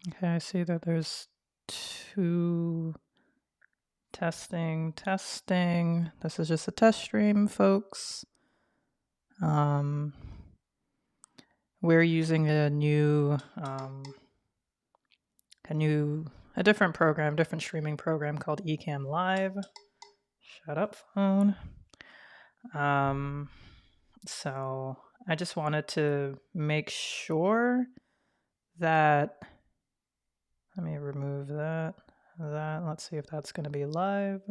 Okay, I see that there's two testing. This is just a test stream, folks. We're using a different program, different streaming program called Ecamm Live. Shut up, phone. So I just wanted to make sure that, let me remove that. Let's see if that's going to be live.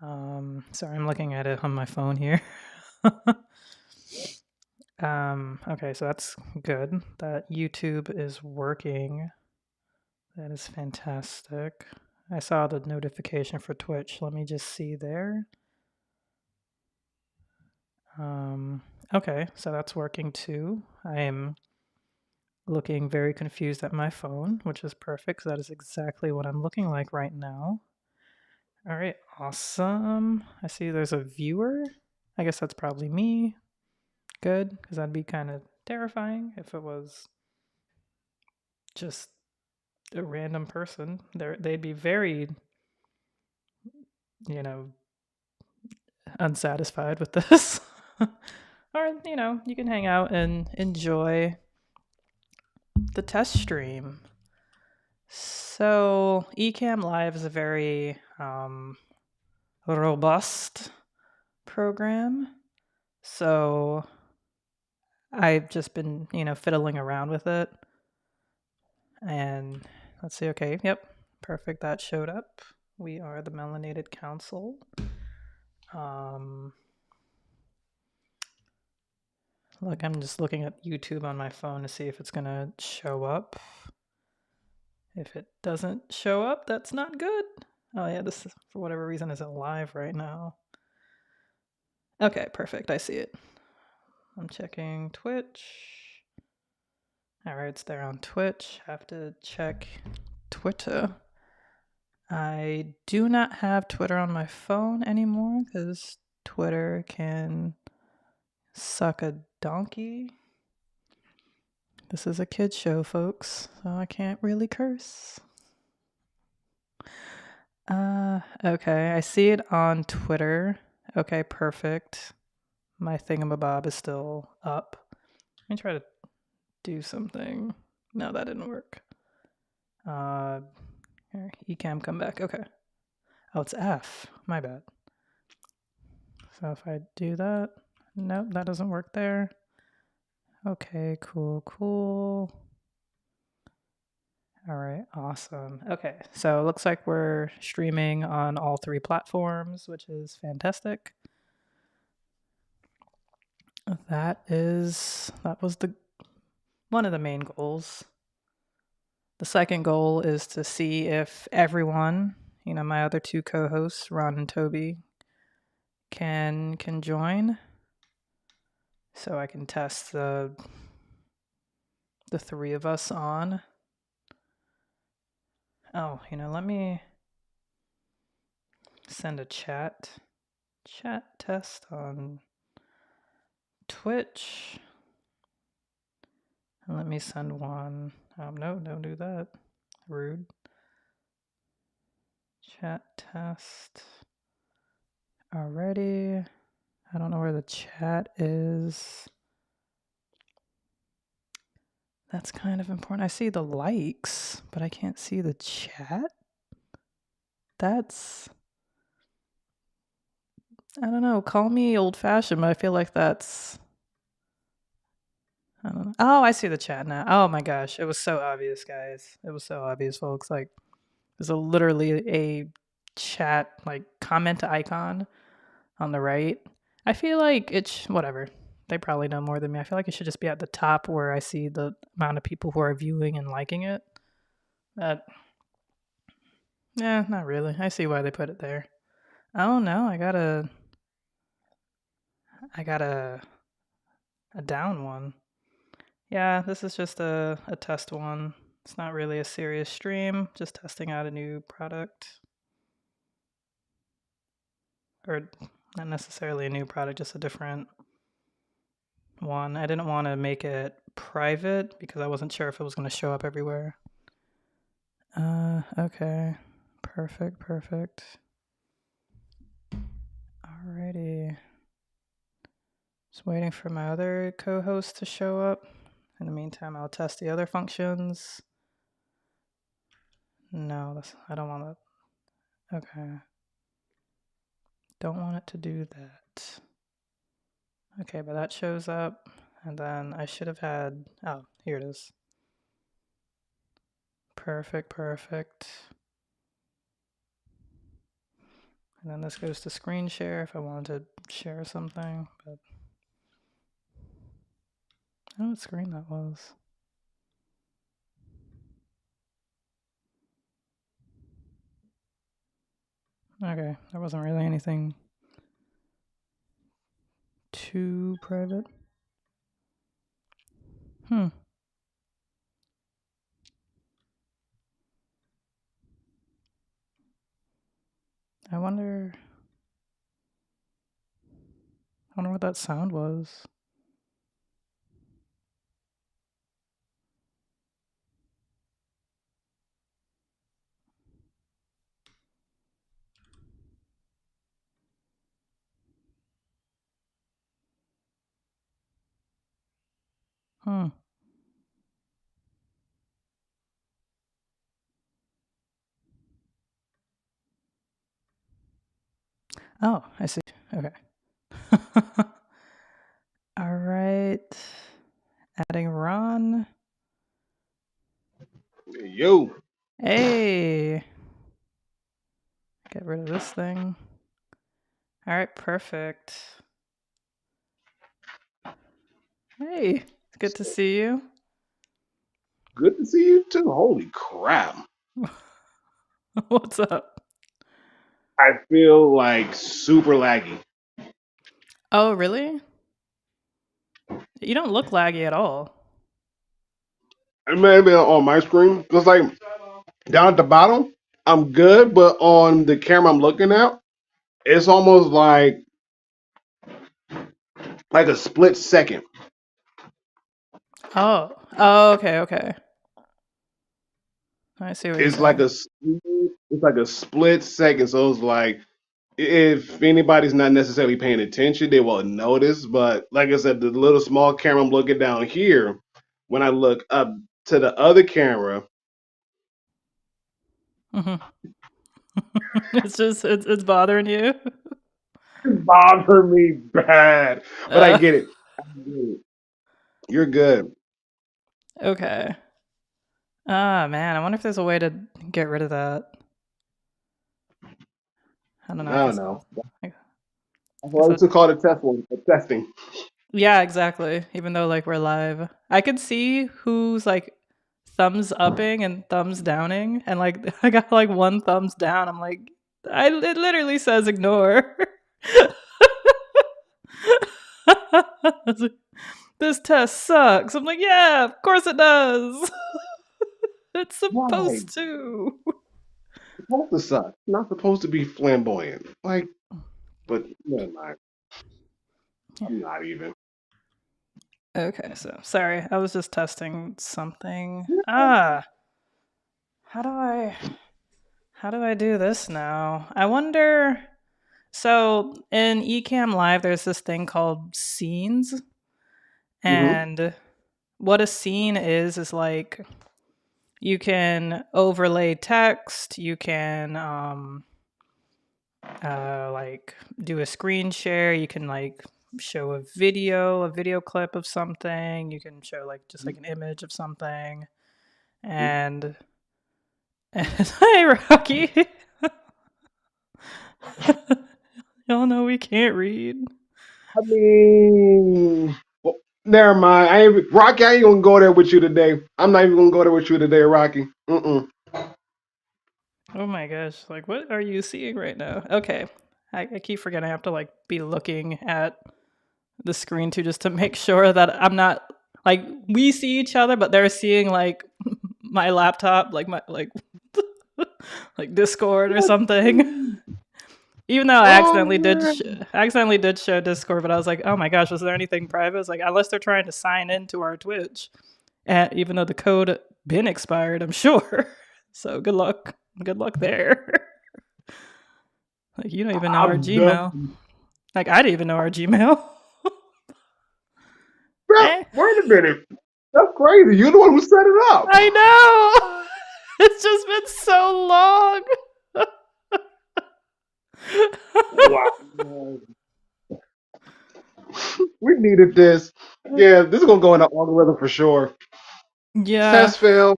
Sorry, I'm looking at it on my phone here. Okay, so that's good. That YouTube is working. That is fantastic. I saw the notification for Twitch. Let me just see there. Okay, so that's working too. I am looking very confused at my phone, which is perfect because that is exactly what I'm looking like right now. All right, awesome. I see there's a viewer. I guess that's probably me. Good, because that'd be kind of terrifying if it was just a random person. They'd be very, you know, unsatisfied with this. Or, you can hang out and enjoy the test stream. So, Ecamm Live is a very robust program. So, I've just been, fiddling around with it. And let's see. Okay. Yep. Perfect. That showed up. We are the Melanated Council. Look, I'm just looking at YouTube on my phone to see if it's going to show up. If it doesn't show up, that's not good. Oh, yeah, this, for whatever reason, isn't live right now. Okay, perfect. I see it. I'm checking Twitch. All right, it's there on Twitch. Have to check Twitter. I do not have Twitter on my phone anymore because Twitter can suck a donkey. This is a kid's show, folks, so I can't really curse. Okay, I see it on Twitter. Okay, perfect. My thingamabob is still up. Let me try to do something. No, that didn't work. Here, Ecamm, come back. Okay. Oh, it's F. My bad. So if I do that, nope, that doesn't work there. Okay, cool. All right, awesome. Okay, so it looks like we're streaming on all three platforms, which is fantastic. That was one of the main goals. The second goal is to see if everyone, my other two co-hosts, Ron and Toby, can join, so I can test the three of us on. Oh, let me send a chat test on Twitch. And let me send one. No, don't do that. Rude. Chat test. Already. I don't know where the chat is. That's kind of important. I see the likes, but I can't see the chat. That's, I don't know. Call me old fashioned, but I feel like that's, I don't know. Oh, I see the chat now. Oh my gosh. It was so obvious, guys. It was so obvious, folks. Like, there's literally a chat, like, comment icon on the right. I feel like it's whatever. They probably know more than me. I feel like it should just be at the top where I see the amount of people who are viewing and liking it. But yeah, not really. I see why they put it there. Oh no, I got a down one. Yeah, this is just a test one. It's not really a serious stream, just testing out a new product. Or not necessarily a new product, just a different one. I didn't want to make it private because I wasn't sure if it was going to show up everywhere. Okay. Perfect. Alrighty. Just waiting for my other co-host to show up. In the meantime, I'll test the other functions. No, I don't want to. Okay. Don't want it to do that. Okay, but that shows up. And then I should have had. Oh, here it is. Perfect. And then this goes to screen share if I wanted to share something. But I don't know what screen that was. Okay, there wasn't really anything too private. I wonder what that sound was. Oh, I see. Okay. All right. Adding Ron. Yo. Hey. Get rid of this thing. All right, perfect. Hey, it's good to see you. Good to see you too. Holy crap. What's up? I feel like super laggy. Oh, really? You don't look laggy at all. It may have been on my screen. Because like down at the bottom, I'm good, but on the camera I'm looking at, it's almost like a split second. Oh, okay. I see what you're It's like saying. a split second. So it's like if anybody's not necessarily paying attention, they will notice. But like I said, the little small camera I'm looking down here, when I look up to the other camera, Mm-hmm. it's bothering you. it bothers me bad. But I Uh, get it. I get it. You're good. okay. Ah, man, I wonder if there's a way to get rid of that. I don't know. I don't know. I That's guess why it's called a test one, a testing. yeah, exactly. Even though like we're live, I could see who's like thumbs upping and thumbs downing, and like I got like one thumbs down. I'm like, it literally says ignore. This test sucks. I'm like, yeah, of course it does. It's Why? supposed to. It's supposed to suck. It's not supposed to be flamboyant. Like, but never mind. I'm not even. Okay, so sorry, I was just testing something. How do I do this now? I wonder. So in Ecamm Live, there's this thing called scenes, Mm-hmm. and what a scene is like you can overlay text, you can like do a screen share, you can like show a video clip of something, you can show like just like an image of something, and hi Rocky. Y'all know we can't read. I mean, well, never mind. Rocky. I ain't gonna go there with you today. I'm not even gonna go there with you today, Rocky. Mm-mm. Oh my gosh, like what are you seeing right now? Okay. I keep forgetting I have to like be looking at the screen too just to make sure that I'm not like we see each other, but they're seeing like my laptop, like my like like Discord or something. Even though Oh man. I accidentally did show Discord, but I was like, oh my gosh, was there anything private? It's like unless they're trying to sign into our Twitch, and even though the code been expired, I'm sure. So good luck there. Like you don't even know our I'm Gmail. done. Like I didn't even know our Gmail. Bro, Eh, wait a minute. That's crazy. You're the one who set it up. I know. It's just been so long. Wow. We needed this. Yeah, this is gonna go in the algorithm for sure. Yeah. Test failed.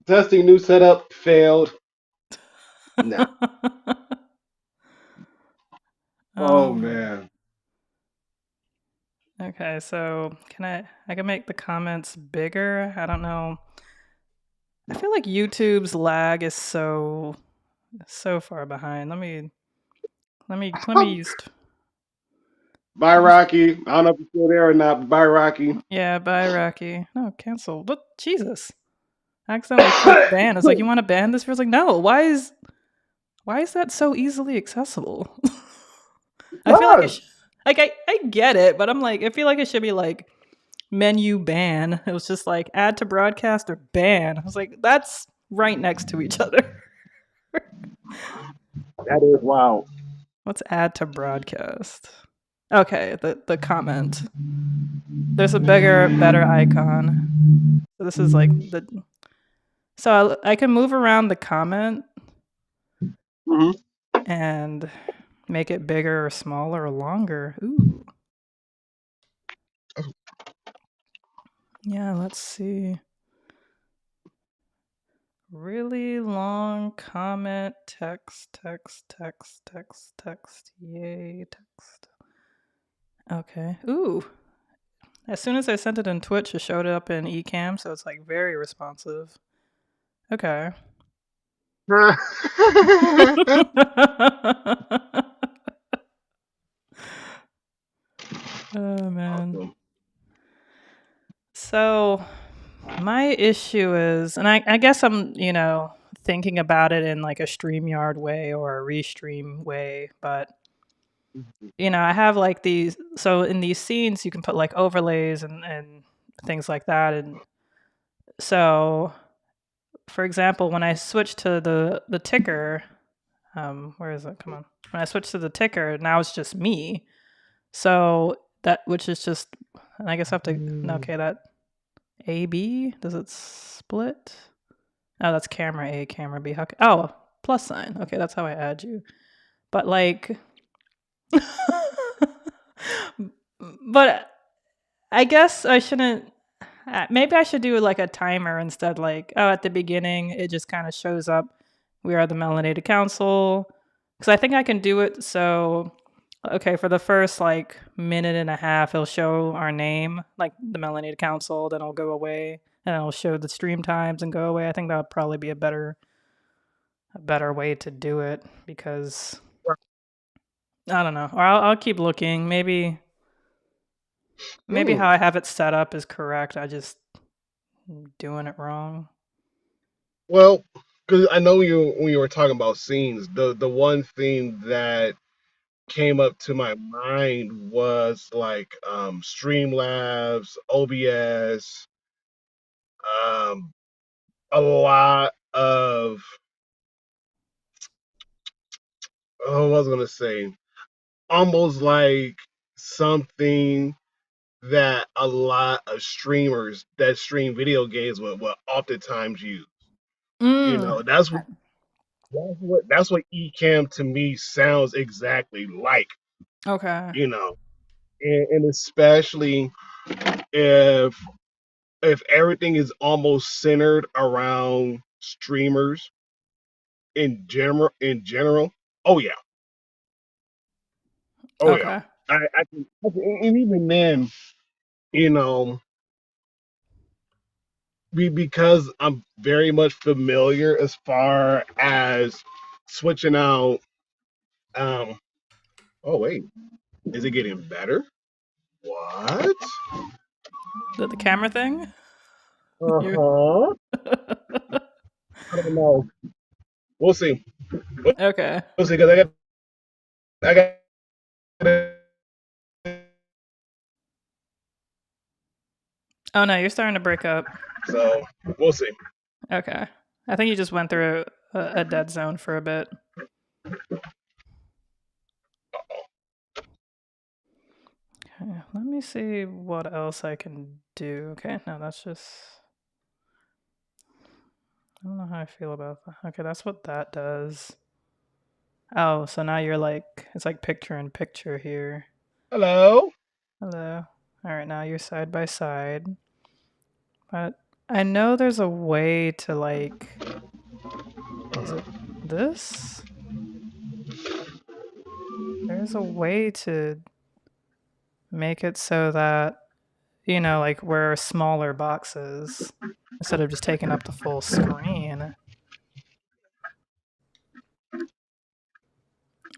Testing new setup failed. No. Oh um. man. Okay, so I can make the comments bigger. I don't know. I feel like YouTube's lag is so far behind. Let me Bye, use Rocky. I don't know if you're still there or not, but bye, Rocky. yeah, bye Rocky. No, cancel. But Jesus. I accidentally clicked ban. It's like you want to ban this? I was like, no, why is that so easily accessible? I feel like Plus, like I get it, but I'm like, I feel like it should be like menu ban. It was just like add to broadcast or ban. I was like, that's right next to each other. that is wow. Let's add to broadcast. Okay, the comment. There's a bigger, better icon. So this is like the. So I can move around the comment Hmm. and make it bigger or smaller or longer. Ooh. Yeah, let's see. Really long comment, text. Yay, text. Okay. Ooh. As soon as I sent it in Twitch, it showed up in Ecamm, so it's like very responsive. Okay. Oh man. Awesome. So my issue is, and I guess I'm, thinking about it in like a StreamYard way or a Restream way, but I have like these. So in these scenes, you can put like overlays and things like that, and so for example, when I switch to the ticker, where is it? Come on. When I switch to the ticker, now it's just me. So that which is just, and I guess I have to. Okay, that AB does it split? Oh, that's camera A, camera B. How? Oh, plus sign. Okay, that's how I add you. But like, but I guess I shouldn't. Maybe I should do like a timer instead. Like, oh, at the beginning, it just kind of shows up. We are the Melanated Council. Because I think I can do it. So, okay, for the first like minute and a half, it'll show our name, like the Melanated Council. Then it'll go away, and it'll show the stream times and go away. I think that would probably be a better way to do it because I don't know. Or I'll keep looking. Maybe Hmm. how I have it set up is correct. I just doing it wrong. Well, because I know you when you were talking about scenes, the one thing that came up to my mind was like Streamlabs, OBS, um, a lot of what was I gonna say, almost like something that a lot of streamers that stream video games will oftentimes use. You Mm. know, that's what Ecamm to me sounds exactly like. Okay. You know, and especially if everything is almost centered around streamers in general. Oh yeah, oh yeah. Okay. And even then, you know, because I'm very much familiar as far as switching out. Um. Oh wait, is it getting better? What? The camera thing? Uh You huh. I don't know. We'll see. We'll okay. see because I got I got Oh no, you're starting to break up. so we'll see. Okay. I think you just went through a dead zone for a bit. Okay, let me see what else I can do. Okay, no, that's just. I don't know how I feel about that. Okay, that's what that does. Oh, so now you're like, it's like picture in picture here. Hello. Hello. All right, now you're side by side. But I know there's a way to like, is it this? There's a way to make it so that, like we're smaller boxes instead of just taking up the full screen.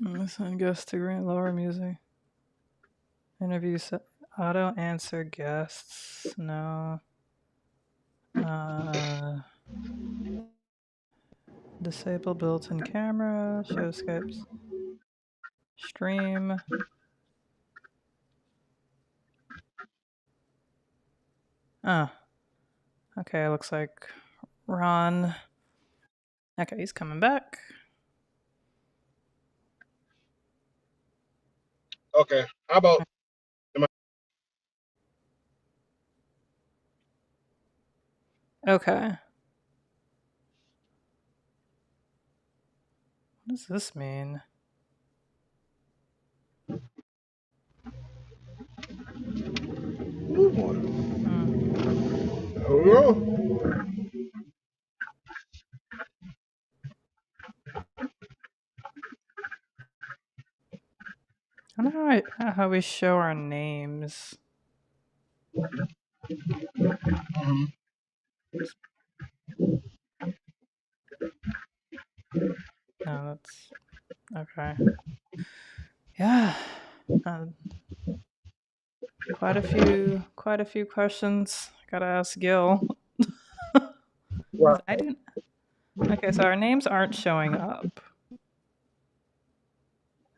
Listen, guest to green lower music. Interview set. Auto answer guests. No. Uh, disable built-in camera. Show Skype's stream. Ah, okay. Looks like Ron. Okay, he's coming back. Okay. How about am Okay. What does this mean? I? Hmm. Oh, I don't know how we show our names. No, that's okay. Yeah. Uh, quite a few questions. Gotta ask Gil. right. I didn't. Okay, so our names aren't showing up.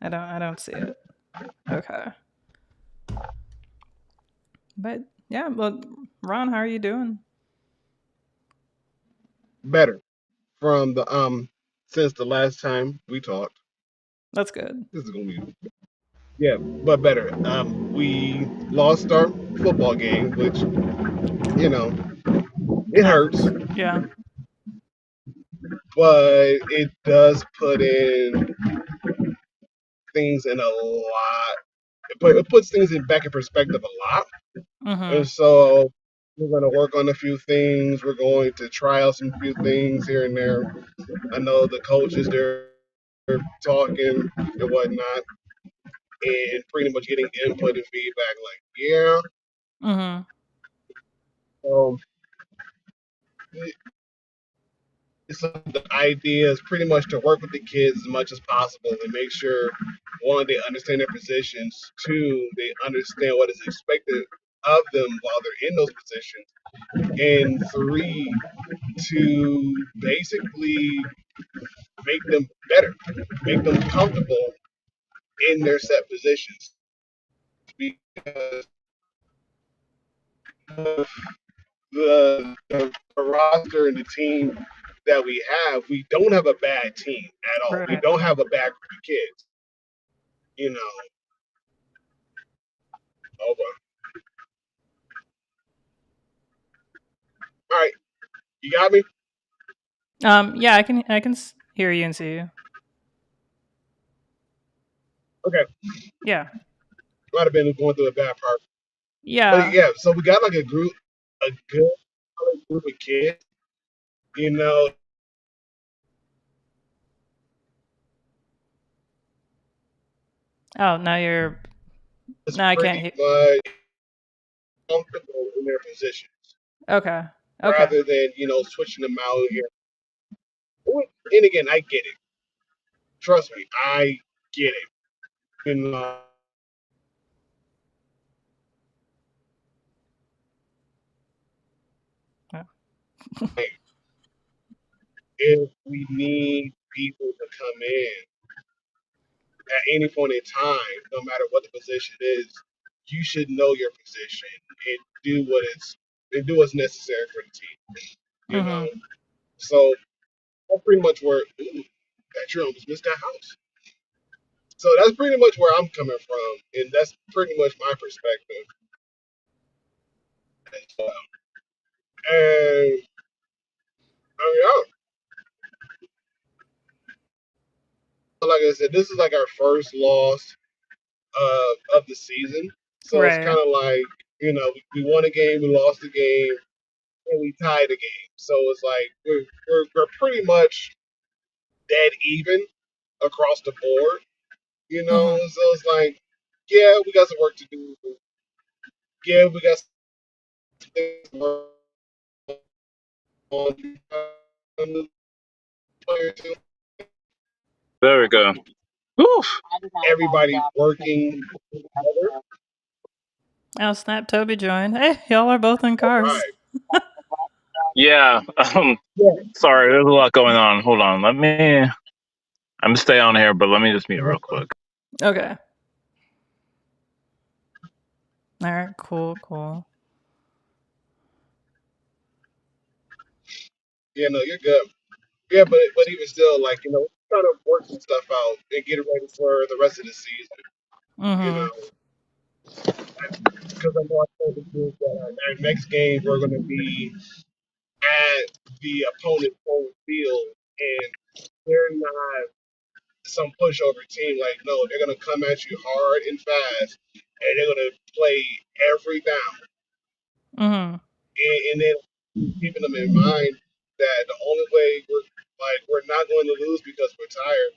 I don't see it. Okay. But yeah, well, Ron, how are you doing? Better from the since the last time we talked. That's good. This is gonna be yeah, but better. We lost our football game, which you know It it hurts, happens. Yeah. but it does put in things in a lot. It puts things in back in perspective a lot, and Mhm. so we're going to work on a few things. We're going to try out some few things here and there. I know the coaches they're talking and whatnot, and pretty much getting input and feedback. Like, yeah, Mhm. um, so the idea is pretty much to work with the kids as much as possible and make sure one they understand their positions, two they understand what is expected of them while they're in those positions, and three to basically make them better, make them comfortable in their set positions because of the roster and the team that we don't have a bad team at all. We Right. don't have a bad group of kids. You know, oh well. All right, you got me. Yeah, I can hear you and see you. Okay, Yeah. might have been going through a bad part, but Yeah. yeah. So we got like a good solid group of kids. You know, Oh, it's now I can't pretty hear. much comfortable in their positions Okay. Okay. rather than switching them out here. And again, I get it. Trust me, I get it. And Yeah. if we need people to come in, at any point in time, no matter what the position is, you should know your position and do what it's and do what's necessary for the team. You Mm-hmm. know, so that's pretty much where that you almost missed that house. So that's pretty much where I'm coming from, and that's pretty much my perspective as well. And I mean, like I said, this is like our first loss of the season. So it's Right. kind of like, we won a game, we lost a game, and we tied a game. So it's like we're pretty much dead even across the board, you know. Mm-hmm. So it's like, yeah, we got some work to do. Yeah, we got some things to work on. There we go. Whew. Everybody working together. Oh, Snap Toby joined. Hey, y'all are both in All cars. right. Yeah. Yeah. Sorry, there's a lot going on. Hold on. I'm gonna stay on here, but let me just mute real Uh-huh. quick. Okay. All right. Cool. Cool. Yeah, no, you're good. Yeah, but even still, like, trying to work some stuff out and get it ready for the rest of the season. You Mm-hmm. know, because I know I told the group that our next game we're going to be at the opponent's home field, and they're not some pushover team. Like, no, they're going to come at you hard and fast, and they're going to play every down. Mm-hmm. And then keeping them in mind that the only way we're not going to lose because we're tired.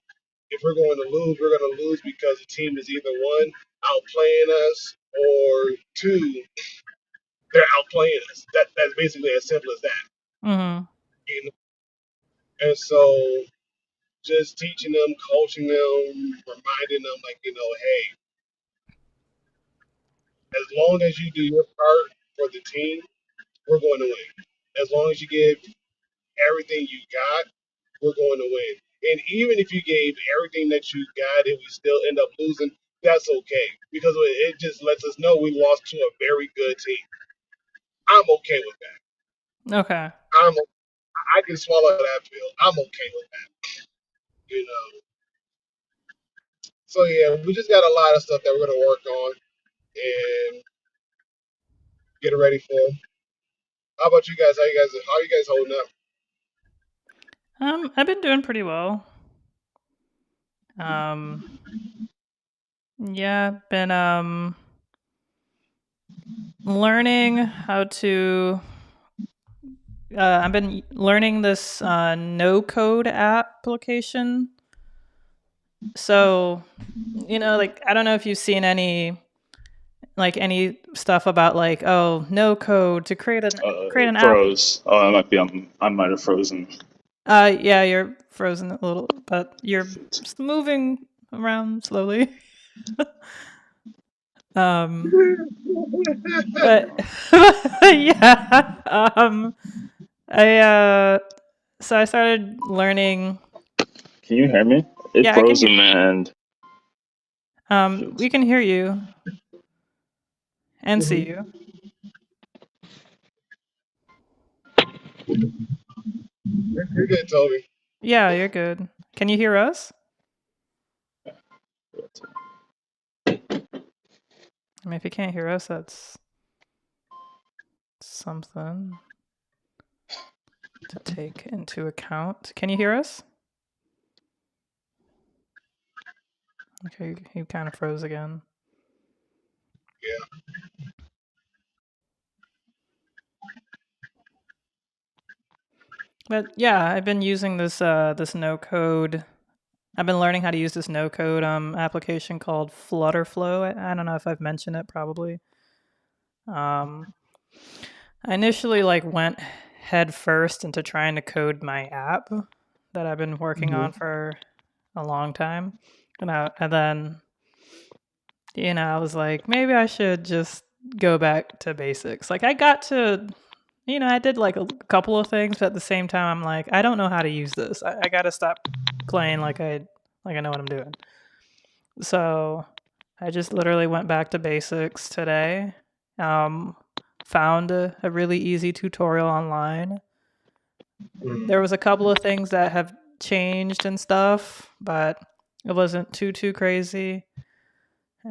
If we're going to lose, we're going to lose because the team is either one outplaying us or two they're outplaying us. That's basically as simple as that. Mm-hmm. You know? And so just teaching them, coaching them, reminding them like, hey, as long as you do your part for the team, we're going to win. As long as you give everything you got, we're going to win. And even if you gave everything that you got and we still end up losing, that's okay because it just lets us know we lost to a very good team. I'm okay with that. Okay. I can swallow that pill. I'm okay with that. You know. So yeah, we just got a lot of stuff that we're gonna work on and get ready for. How about you guys? How you guys holding up? I've been doing pretty well. Um, yeah, been learning how to. I've been learning this no code application. So, like I don't know if you've seen any stuff about like no code to create It an app. froze. Oh, that might be. I might have frozen. Yeah, you're frozen a little, but you're Shoot. just moving around slowly. um, but yeah, I so I started learning. Can you hear me? It Yeah, I can hear. frozen and We shoot. can hear you and see Mm-hmm. you. You're good, Toby. Yeah, you're good. Can you hear us? I mean, if you can't hear us, that's something to take into account. Can you hear us? Okay, he kind of froze again. Yeah. But yeah, I've been using this no code. I've been learning how to use this no code application called Flutterflow. I don't know if I've mentioned it probably. Um, I initially like went head first into trying to code my app that I've been working on Mm-hmm. for a long time, and then I was like, maybe I should just go back to basics. Like I got to, I did like a couple of things, but at the same time, I'm like, I don't know how to use this. I got to stop playing like I know what I'm doing. So I just literally went back to basics today. Found a really easy tutorial online. There was a couple of things that have changed and stuff, but it wasn't too crazy.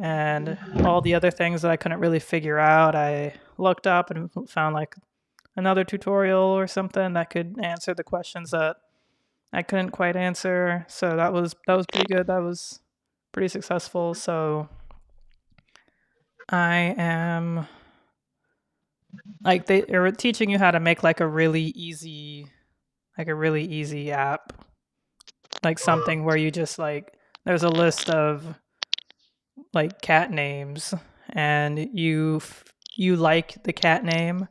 And all the other things that I couldn't really figure out, I looked up and found like another tutorial or something that could answer the questions that I couldn't quite answer. So that was pretty good. That was pretty successful. So I am like they are teaching you how to make like a really easy app, like something where you just like there's a list of like cat names and you like the cat name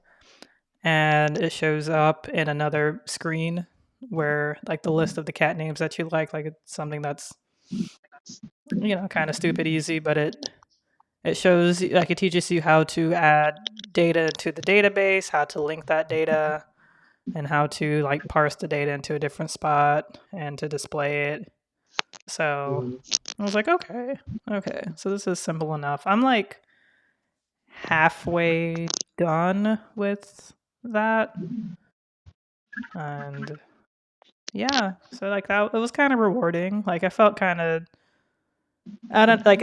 and it shows up in another screen where like the list of the cat names that you like it's something that's kind of stupid easy, but it shows like it teaches you how to add data to the database, how to link that data, and how to like parse the data into a different spot and to display it. So I was like, okay, so this is simple enough. I'm like halfway done with that, and yeah, so like that it was kind of rewarding. Like I felt kind of I don't like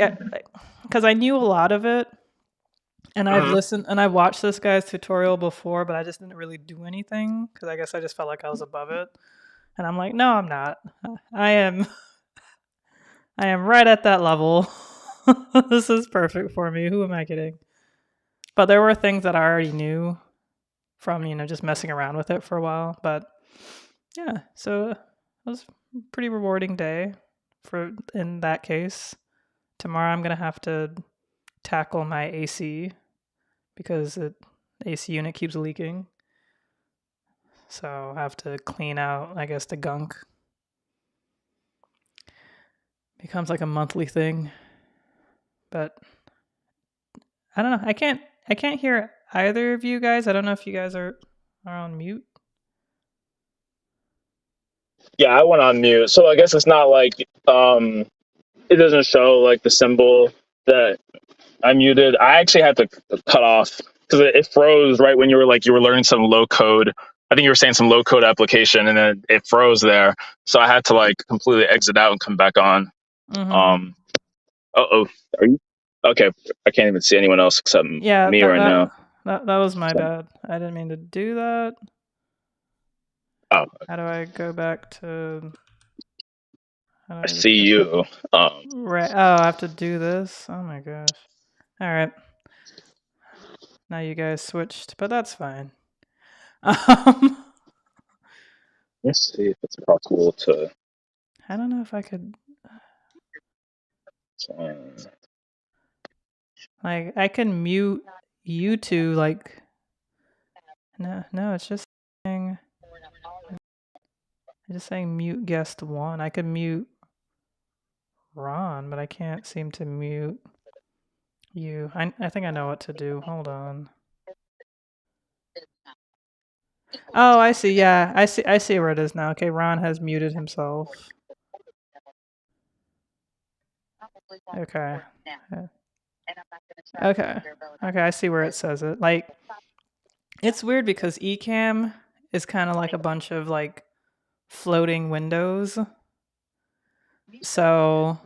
because I knew a lot of it, and I've Mhm. listened and I've watched this guy's tutorial before, but I just didn't really do anything because I guess I just felt like I was above it. And I'm like, no, I'm not. I am I am right at that level. This is perfect for me. Who am I kidding? But there were things that I already knew from, just messing around with it for a while. But yeah, so it was a pretty rewarding day for in that case. Tomorrow I'm gonna have to tackle my AC because the AC unit keeps leaking. So I'll have to clean out, I guess, the gunk. Becomes like a monthly thing. But I don't know. I can't hear either of you guys. I don't know if you guys are on mute. Yeah, I went on mute. So I guess it's not like it doesn't show like the symbol that I muted. I actually had to cut off because it froze right when you were learning some low code. I think you were saying some low code application, and then it froze there. So I had to like completely exit out and come back on. Mm-hmm. Um. Oh, are you okay? I can't even see anyone else except Yeah, me that right that now. that was my So, bad. I didn't mean to do that. oh, How do I go back to? How do I I see just go? you. Right. Oh, I have to do this. Oh my gosh. All right. Now you guys switched, but that's fine. Um, Let's see if it's possible to. I don't know if I could. Uh, Like, I can mute you two. Like, no, it's just saying. It's just saying mute guest one. I could mute Ron, but I can't seem to mute you. I think I know what to do. Hold on. Oh, I see. Yeah, I see where it is now. Okay, Ron has muted himself. Okay. Uh, Okay. Okay, I see where it says it. Like it's weird because Ecamm is kind of like a bunch of like floating windows. So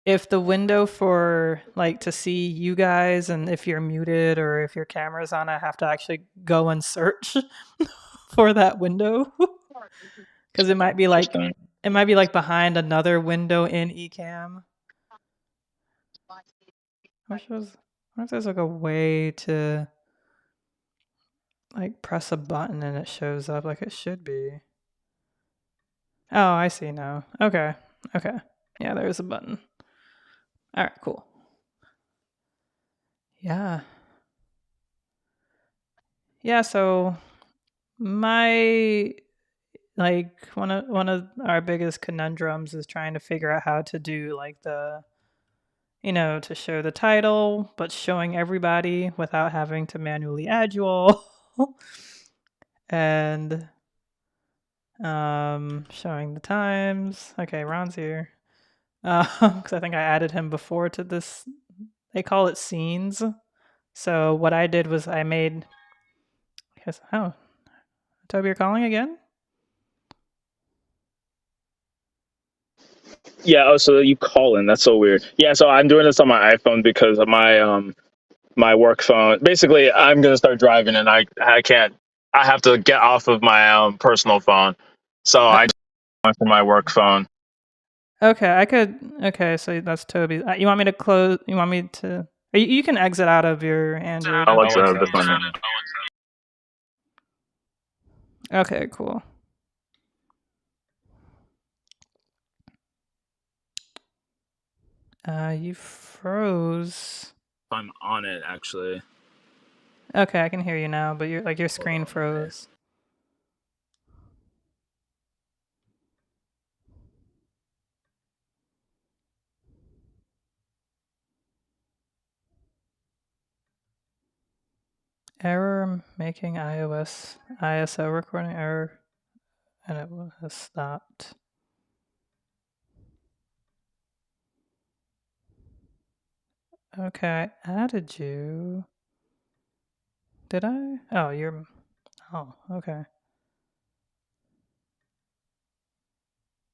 if the window for like to see you guys and if you're muted or if your camera's on, I have to actually go and search for that window because Interesting. it might be like behind another window in Ecamm. I wonder if there's like a way to like press a button and it shows up like it should be. Oh, I see now. Okay. Okay. Yeah, there's a button. All right, cool. Yeah. Yeah, so my like one of our biggest conundrums is trying to figure out how to do like to show the title but showing everybody without having to manually add you all. And showing the times. Okay, Ron's here. because I think I added him before to this. They call it scenes. So what I did was I made. Oh, Toby, you're calling again? Yeah. Oh, so you call in? That's so weird. Yeah. So I'm doing this on my iPhone because of my work phone. Basically, I'm gonna start driving, and I can't. I have to get off of my personal phone, so Uh, I went for my work phone. okay, I could. Okay, so that's Toby. You want me to close? You want me to? You can exit out of your Android. Alexa, this one. Okay, cool. You froze. I'm on it actually. Okay, I can hear you now, but your screen froze. Error making iOS ISO recording error, and it has stopped. Okay, I added you. Did I? Oh, you're. Oh, okay.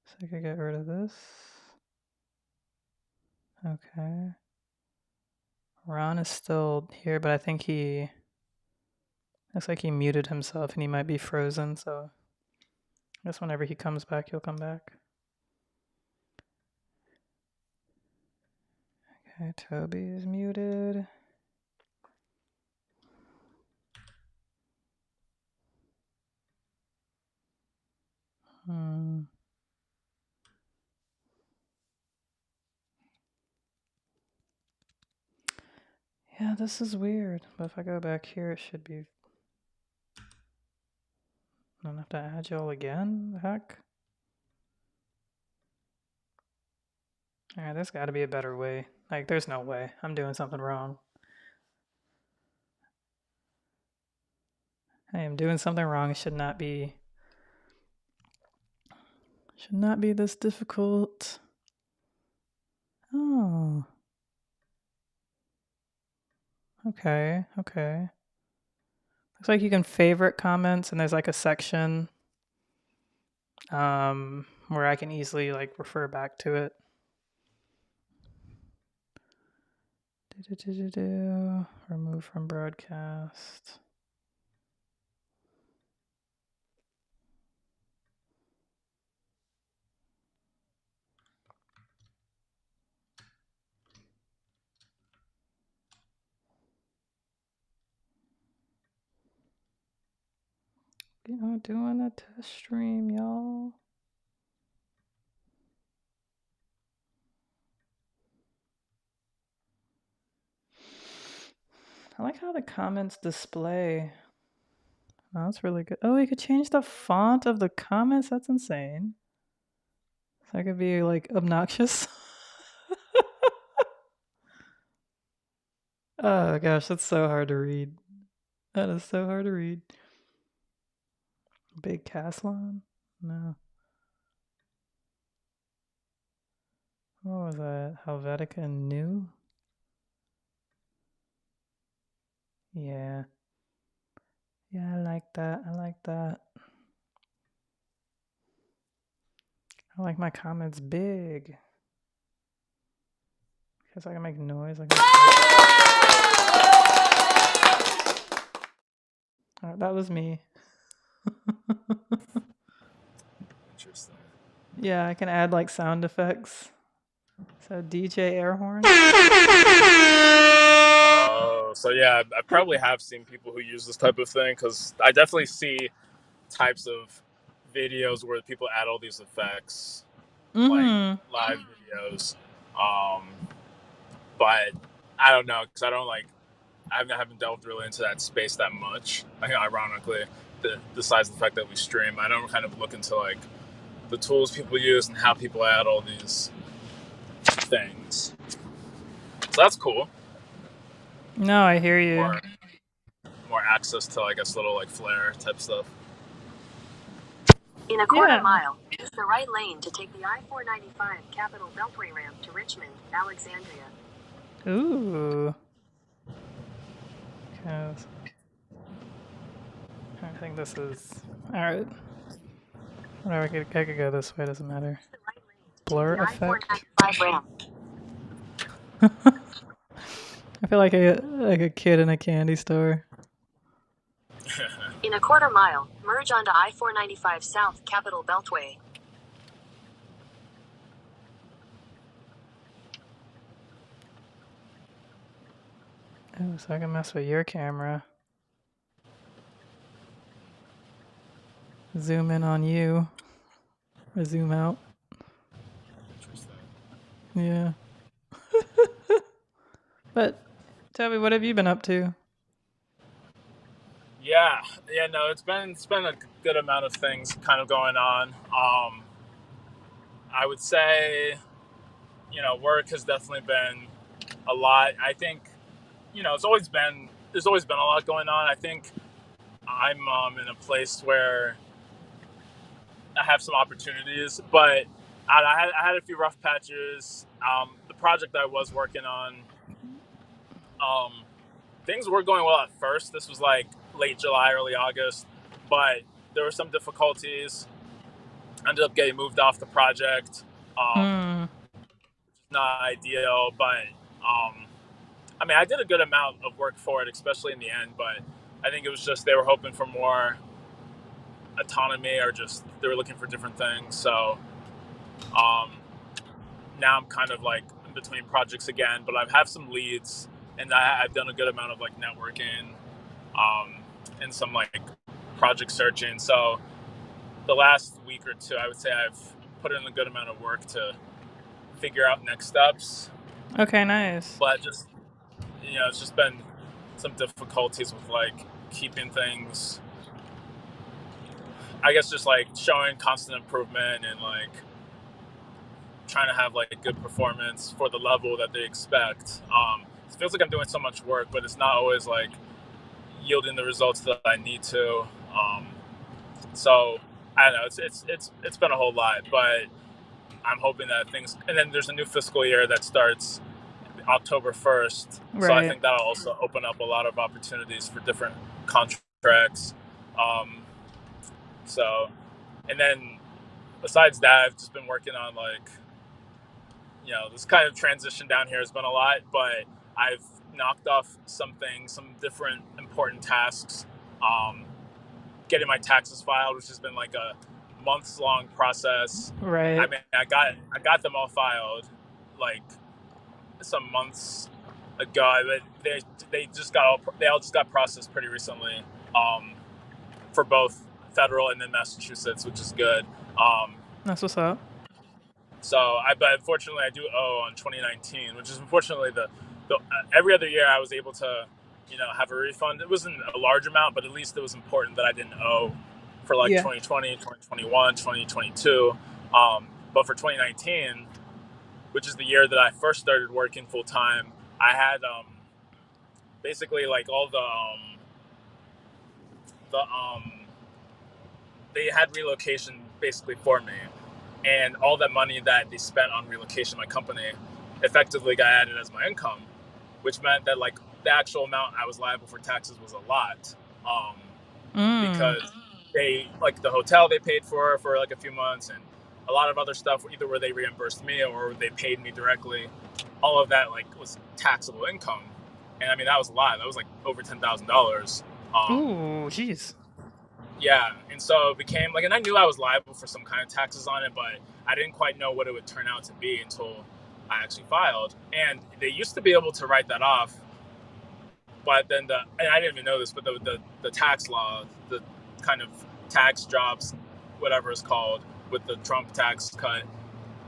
So I could get rid of this. Okay. Ron is still here, but I think he looks like he muted himself and he might be frozen, so I guess whenever he comes back, he'll come back. Okay, Toby is muted. Yeah, this is weird, but if I go back here, it should be. I don't have to add y'all again? The heck? Alright, there's gotta be a better way. Like, there's no way. I'm doing something wrong. I am doing something wrong. It should not be. Should not be this difficult. Oh. Okay, okay. Looks like you can favorite comments, and there's like a section where I can easily like refer back to it. Remove from broadcast. Doing a test stream, y'all. I like how the comments display. Oh, that's really good. Oh, you could change the font of the comments? That's insane. So that could be like obnoxious. Oh gosh, that's so hard to read. That is so hard to read. Big Caslon? No. What was that? Helvetica New? Yeah. Yeah, I like that. I like that. I like my comments big. Because I can make noise. Alright, that was me. Interesting. Yeah, I can add like sound effects. So DJ air horn. Oh, so yeah, I probably have seen people who use this type of thing because I definitely see types of videos where people add all these effects, like Mm-hmm. live videos. Um, but I don't know because I don't like I haven't delved really into that space that much. I think ironically, besides the fact that we stream, I don't kind of look into like the tools people use and how people add all these things. So that's cool. No, I hear you. More access to I guess little like flair type stuff. In a quarter mile, use the right lane to take the I-495 Capital Beltway ramp to Richmond, Alexandria. Ooh. Cause I think this is alright. Whatever, I could go this way, doesn't matter. Blur effect. I feel like a kid in a candy store. In a quarter mile, merge onto I-495 South Capital Beltway. Oh, so I can mess with your camera. Zoom in on you. Or zoom out. Yeah. But Toby, what have you been up to? Yeah, no, it's been a good amount of things kind of going on. I would say, work has definitely been a lot. I think, there's always been a lot going on. I think I'm in a place where I have some opportunities, but I had a few rough patches. The project I was working on, um, things were going well at first. This was like late July, early August, but there were some difficulties. Ended up getting moved off the project. Not ideal, but I mean, I did a good amount of work for it, especially in the end. But I think it was just they were hoping for more autonomy, or just they were looking for different things. So um, now I'm kind of like in between projects again, but I have some leads, and I've done a good amount of like networking and some like project searching. So the last week or two, I would say I've put in a good amount of work to figure out next steps. Okay, nice. But just, it's just been some difficulties with like keeping things, I guess, just like showing constant improvement and like trying to have like good performance for the level that they expect. It feels like I'm doing so much work, but it's not always like yielding the results that I need to. So I don't know. It's been a whole lot, but I'm hoping that things. And then there's a new fiscal year that starts October 1st, so I think that'll also open up a lot of opportunities for different contracts. So, and then besides that, I've just been working on like, this kind of transition down here has been a lot, but I've knocked off some things, some different important tasks. Getting my taxes filed, which has been like a months long process. Right. I mean, I got them all filed like some months ago, but they all just got processed pretty recently, for both federal and then Massachusetts, which is good. That's what's up. So but unfortunately I do owe on 2019, which is unfortunately the every other year I was able to, have a refund. It wasn't a large amount, but at least it was important that I didn't owe for like 2020, 2021, 2022. But for 2019, which is the year that I first started working full time, I had basically like all the they had relocation basically for me, and all that money that they spent on relocation, my company effectively got added as my income, which meant that like the actual amount I was liable for taxes was a lot, because they like the hotel they paid for like a few months, and a lot of other stuff, either where they reimbursed me or they paid me directly. All of that like was taxable income, and I mean that was a lot. That was like over $10,000. Ooh, jeez. Yeah, and so it became like, and I knew I was liable for some kind of taxes on it, but I didn't quite know what it would turn out to be until I actually filed. And they used to be able to write that off, but then and I didn't even know this, but the tax law, the kind of tax jobs, whatever it's called, with the Trump tax cut,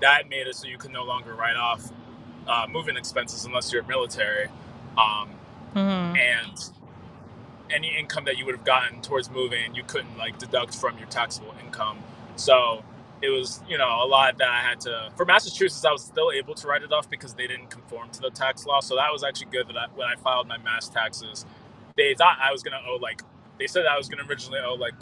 that made it so you could no longer write off moving expenses unless you're military, and any income that you would have gotten towards moving, you couldn't like deduct from your taxable income. So it was, a lot that I had to. For Massachusetts, I was still able to write it off because they didn't conform to the tax law. So that was actually good that when I filed my Mass taxes, they thought I was going to owe like, they said I was going to originally owe like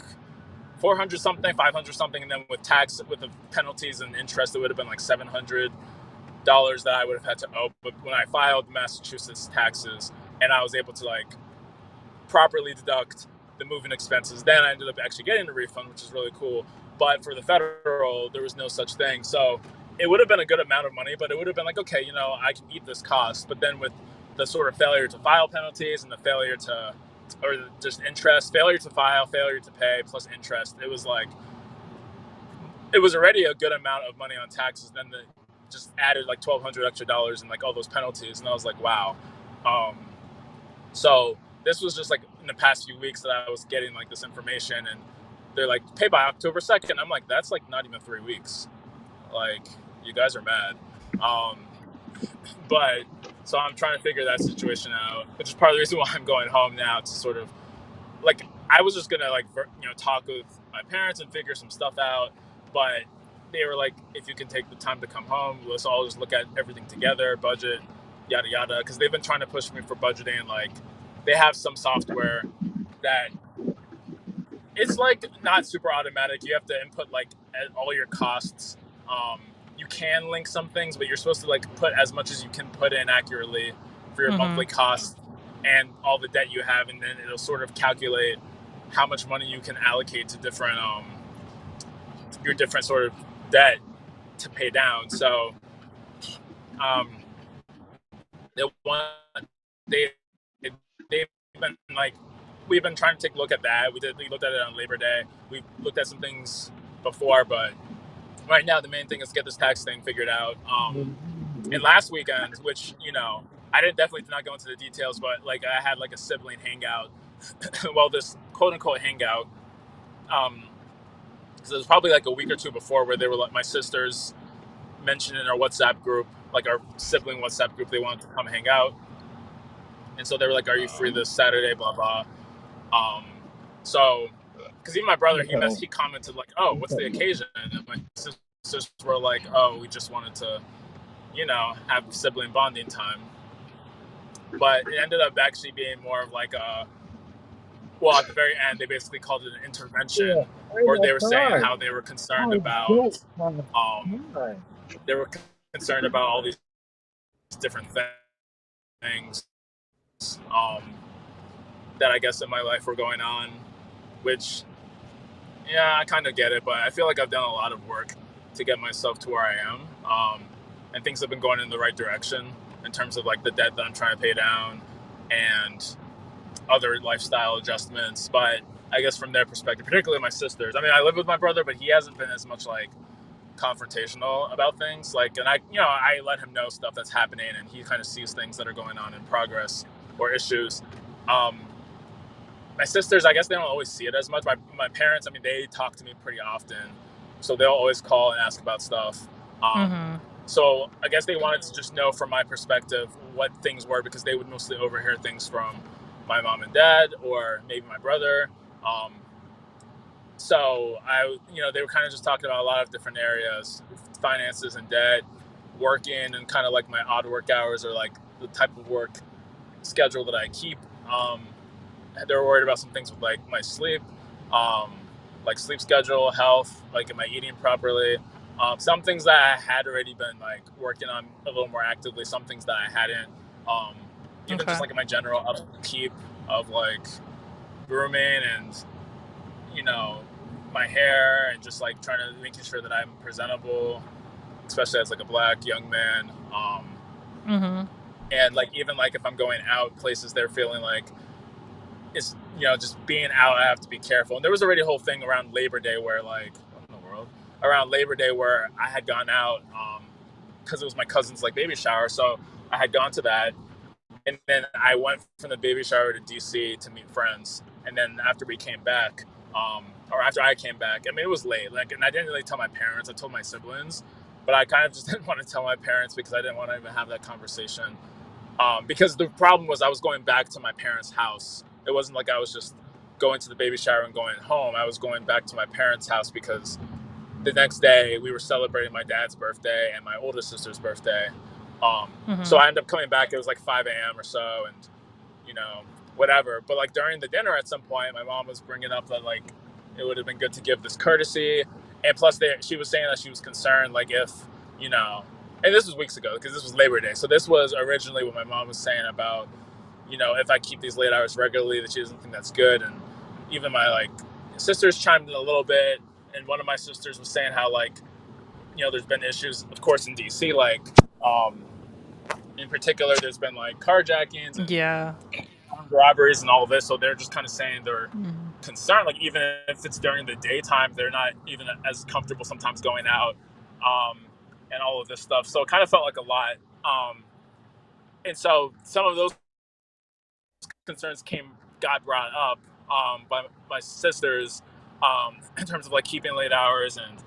400 something, 500 something, and then with tax, with the penalties and interest, it would have been like $700 that I would have had to owe. But when I filed Massachusetts taxes and I was able to like properly deduct the moving expenses, then I ended up actually getting a refund, which is really cool. But for the federal, there was no such thing. So it would have been a good amount of money, but it would have been like, okay, you know, I can eat this cost. But then with the sort of failure to file penalties and the failure to, or just interest, failure to file, failure to pay, plus interest, it was like, it was already a good amount of money on taxes. Then the just added like $1,200 extra and like all those penalties, and I was like, wow. So this was just like in the past few weeks that I was getting like this information, and they're like, pay by October 2nd. I'm like, that's like not even 3 weeks. Like, you guys are mad. But so I'm trying to figure that situation out, which is part of the reason why I'm going home now, to sort of like, I was just gonna like, you know, talk with my parents and figure some stuff out, but they were like, if you can take the time to come home, let's all just look at everything together, budget, yada yada, because they've been trying to push me for budgeting. Like, they have some software that it's like not super automatic. You have to input like all your costs. You can link some things, but you're supposed to like put as much as you can put in accurately for your monthly costs and all the debt you have, and then it'll sort of calculate how much money you can allocate to different your different sort of debt to pay down. So they want they they've been like, we've been trying to take a look at that. We looked at it on Labor Day. We looked at some things before, but right now the main thing is get this tax thing figured out. And last weekend, which, you know, I definitely did not go into the details, but like I had like a sibling hangout. Well, this quote unquote hangout. So it was probably like a week or two before, where they were like, my sisters mentioned in our WhatsApp group, like our sibling WhatsApp group, they wanted to come hang out. And so they were like, are you free this Saturday? Blah, blah. So, because even my brother, he commented like, oh, what's the occasion? And my sisters were like, oh, we just wanted to, you know, have sibling bonding time. But it ended up actually being more of like a, well, at the very end, they basically called it an intervention, where they were saying how they were concerned about, they were concerned about all these different things that I guess in my life were going on, which, yeah, I kind of get it, but I feel like I've done a lot of work to get myself to where I am, and things have been going in the right direction in terms of like the debt that I'm trying to pay down and other lifestyle adjustments. But I guess from their perspective, particularly my sisters, I mean, I live with my brother, but he hasn't been as much like confrontational about things. Like, and I, you know, I let him know stuff that's happening, and he kind of sees things that are going on in progress or issues. My sisters, I guess they don't always see it as much. My parents, I mean, they talk to me pretty often, so they'll always call and ask about stuff. So I guess they wanted to just know from my perspective what things were, because they would mostly overhear things from my mom and dad, or maybe my brother. So you know, they were kind of just talking about a lot of different areas, finances and debt, working, and kind of like my odd work hours, or like the type of work schedule that I keep. They were worried about some things with like my sleep, like sleep schedule, health, like am I eating properly? Some things that I had already been like working on a little more actively, some things that I hadn't. Even just like in my general upkeep of like grooming and, you know, my hair, and just like trying to making sure that I'm presentable, especially as like a Black young man. And like even like if I'm going out places, they're feeling like it's, you know, just being out, I have to be careful. And there was already a whole thing around Labor Day where like, what in the world? Around Labor Day where I had gone out because it was my cousin's like baby shower, so I had gone to that. And then I went from the baby shower to DC to meet friends. And then after we came back, or after I came back, I mean, it was late. Like, and I didn't really tell my parents. I told my siblings, but I kind of just didn't want to tell my parents because I didn't want to even have that conversation. Because the problem was I was going back to my parents' house. It wasn't like I was just going to the baby shower and going home. I was going back to my parents' house because the next day we were celebrating my dad's birthday and my older sister's birthday. So I ended up coming back. It was like 5 a.m. or so, and, you know, whatever. But like during the dinner at some point, my mom was bringing up that like it would have been good to give this courtesy. And plus, she was saying that she was concerned, like if you know, and this was weeks ago because this was Labor Day. So this was originally what my mom was saying about, if I keep these late hours regularly, that she doesn't think that's good. And even my sisters chimed in a little bit, and one of my sisters was saying how there's been issues, of course, in DC, um, in particular, there's been carjackings and Yeah. robberies and all of this. So they're just kind of saying they're Mm-hmm. concerned. Like even if it's during the daytime, they're not even as comfortable sometimes going out, um, and all of this stuff. So it kind of felt like a lot. And so some of those concerns got brought up by my sisters, in terms of keeping late hours, and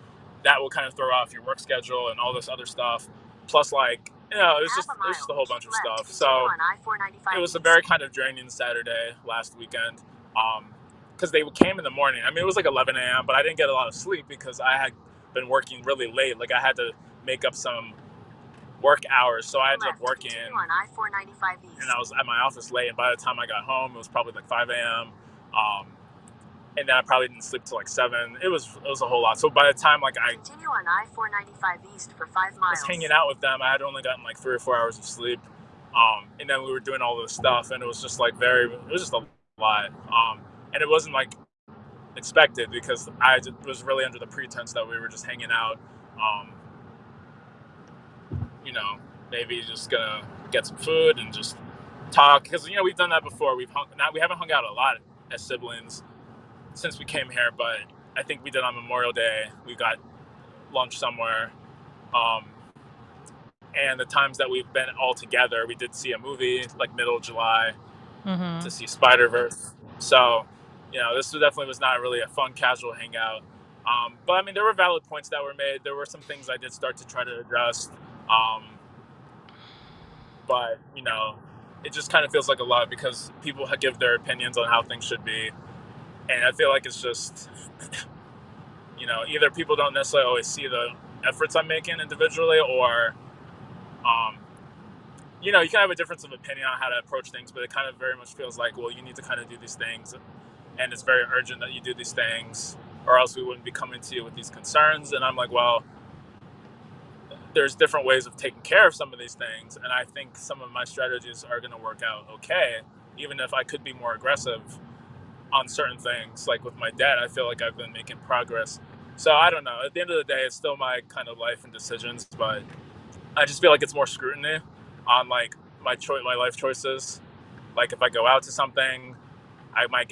that will kind of throw off your work schedule and all this other stuff. Plus, it was just a whole bunch of stuff. So it was a very kind of draining Saturday last weekend. Because they came in the morning. I mean, it was like 11 a.m., but I didn't get a lot of sleep because I had been working really late. Like I had to make up some work hours, so I ended up working, and I was at my office late. And by the time I got home, it was probably like 5 a.m. Um, and then I probably didn't sleep till like 7. It was a whole lot. So by the time I continue on I-495 east for 5 miles, was hanging out with them, I had only gotten like 3 or 4 hours of sleep. And then we were doing all this stuff, and it was just it was just a lot. And it wasn't expected because I was really under the pretense that we were just hanging out. Um, you know, maybe just gonna get some food and just talk because we've done that before. We haven't hung out a lot as siblings since we came here, but I think we did on Memorial Day. We got lunch somewhere, um, and the times that we've been all together, we did see a movie like middle of July Mm-hmm. to see Spider-Verse. So, this definitely was not really a fun casual hangout. But I mean, there were valid points that were made. There were some things I did start to try to adjust. Um, but it just kind of feels like a lot because people give their opinions on how things should be, and I feel like it's just either people don't necessarily always see the efforts I'm making individually, or um, you can have a difference of opinion on how to approach things, but it kind of very much feels like, well, you need to kind of do these things, and it's very urgent that you do these things, or else we wouldn't be coming to you with these concerns. And I'm like, well, there's different ways of taking care of some of these things, and I think some of my strategies are going to work out okay, even if I could be more aggressive on certain things. Like with my dad, I feel like I've been making progress. So I don't know. At the end of the day, it's still my kind of life and decisions, but I just feel like it's more scrutiny on my life choices. Like if I go out to something, I might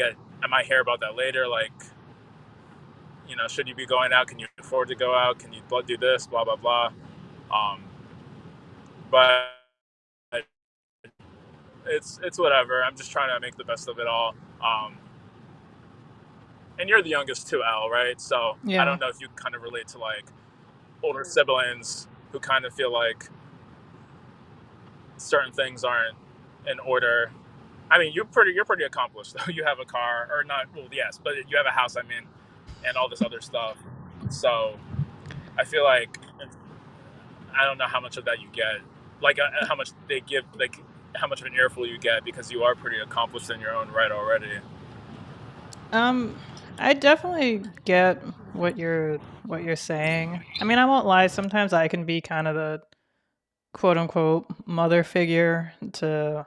hear about that later. Like, should you be going out? Can you afford to go out? Can you do this? Blah blah blah. Um, but it's whatever. I'm just trying to make the best of it all. And you're the youngest too, Al, right? So I Yeah. don't know if you kind of relate to older siblings who kind of feel like certain things aren't in order. I mean, you're pretty accomplished though. You have a car, or not? Well, yes, but you have a house. I mean, and all this other stuff. So I feel like I don't know how much of that you get, how much they give, how much of an earful you get because you are pretty accomplished in your own right already. I definitely get what you're saying. I mean, I won't lie, sometimes I can be kind of the quote unquote mother figure to,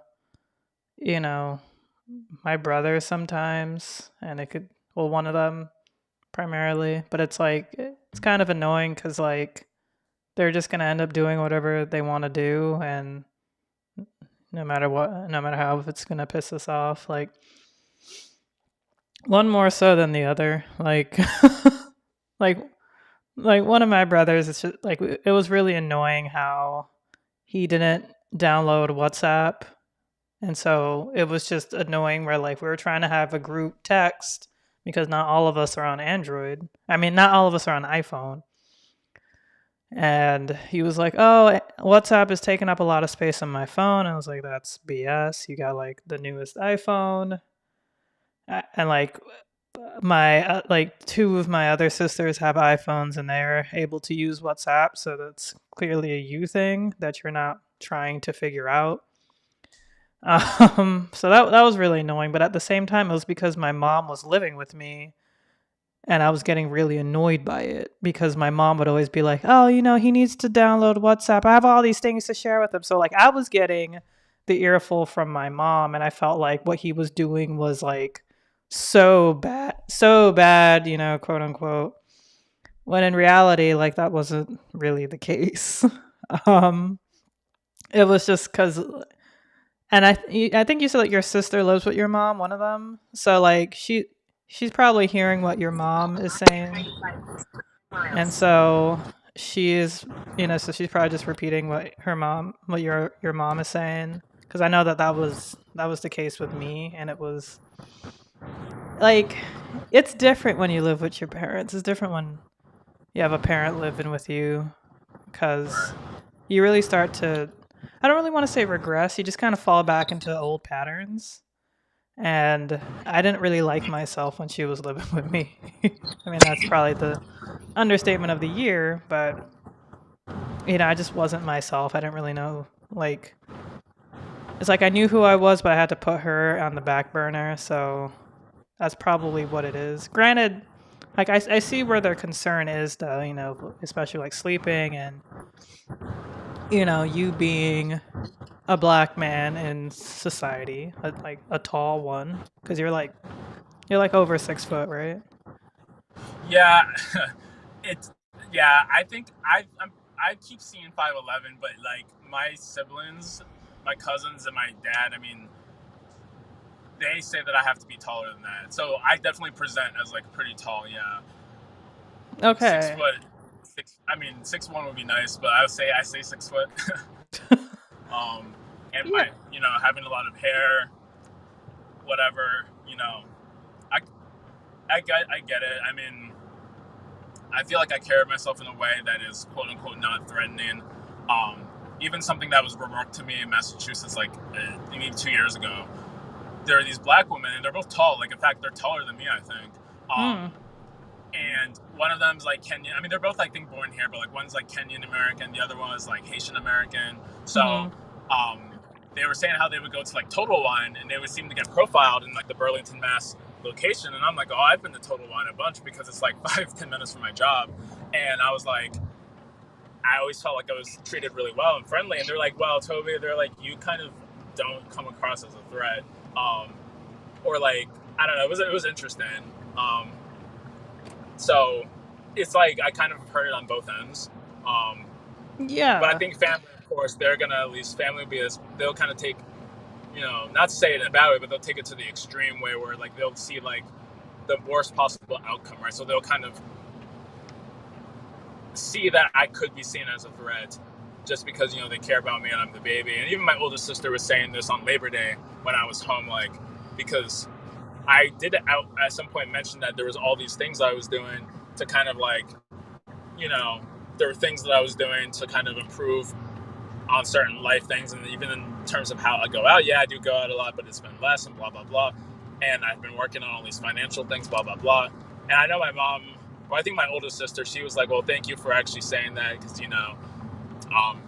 you know, my brother sometimes, and it could, well, one of them primarily, but it's kind of annoying cuz they're just going to end up doing whatever they want to do, and no matter what, no matter how, if it's going to piss us off, one more so than the other. Like one of my brothers, it's just it was really annoying how he didn't download WhatsApp. And so it was just annoying where we were trying to have a group text because not all of us are on Android. I mean, not all of us are on iPhone. And he was like, "Oh, WhatsApp is taking up a lot of space on my phone." I was like, "That's BS. You got the newest iPhone." And my two of my other sisters have iPhones and they're able to use WhatsApp, so that's clearly a you thing that you're not trying to figure out. So that was really annoying, but at the same time, it was because my mom was living with me, And I was getting really annoyed by it because my mom would always be like, "Oh, he needs to download WhatsApp. I have all these things to share with him." So like I was getting the earful from my mom, and I felt like what he was doing was like so bad, quote unquote. When in reality, like that wasn't really the case. um, it was just because, and I think you said that your sister lives with your mom, one of them. So like she's probably hearing what your mom is saying, 95 and miles. so she is, so she's probably just repeating what your mom is saying. Because I know that was the case with me, and it was like it's different when you live with your parents. It's different when you have a parent living with you because you really start to, I don't really want to say regress, you just kind of fall back into old patterns. And I didn't really like myself when she was living with me. I mean, that's probably the understatement of the year, but I just wasn't myself. I didn't really know, like, it's like I knew who I was, but I had to put her on the back burner. So that's probably what it is. Granted, like I see where their concern is though, especially like sleeping and you being a black man in society, like a tall one, because you're like over 6 foot, right? Yeah, it's yeah. I think I keep seeing 5'11", but like my siblings, my cousins, and my dad. I mean, they say that I have to be taller than that. So I definitely present as like pretty tall. Yeah, six Okay. foot. I mean, 6'1" would be nice, but I say 6 foot. um, and Yeah. my having a lot of hair, whatever. I I get it. I mean, I feel like I carry myself in a way that is quote unquote not threatening. Um, Even something that was remarked to me in Massachusetts like maybe 2 years ago. There are these black women, and they're both tall. Like in fact, they're taller than me, I think. Hmm. And one of them's like Kenyan. I mean, they're both I think born here, but like one's like Kenyan American, the other one is like Haitian American. So Hmm. um, they were saying how they would go to like Total Wine, and they would seem to get profiled in like the Burlington, Mass location. And I'm like, oh, I've been to Total Wine a bunch because it's like 5-10 minutes from my job. And I was like, I always felt like I was treated really well and friendly. And they're like, well, Toby, they're like, you kind of don't come across as a threat. Or like, I don't know, it was interesting. Um, so it's like I kind of heard it on both ends. Um, but I Yeah. think family, of course, they're gonna at least family will be this. They'll kind of take, not to say it in a bad way, but they'll take it to the extreme way where like they'll see like the worst possible outcome, right? So they'll kind of see that I could be seen as a threat just because they care about me and I'm the baby. And even my older sister was saying this on Labor Day when I was home, like because I did at some point mention that there was all these things I was doing to kind of like you know there were things that I was doing to kind of improve on certain life things, and even in terms of how I go out. Yeah, I do go out a lot, but it's been less and blah blah blah. And I've been working on all these financial things, blah blah blah. And I know my mom, or I think my older sister, she was like, "Well, thank you for actually saying that," because um,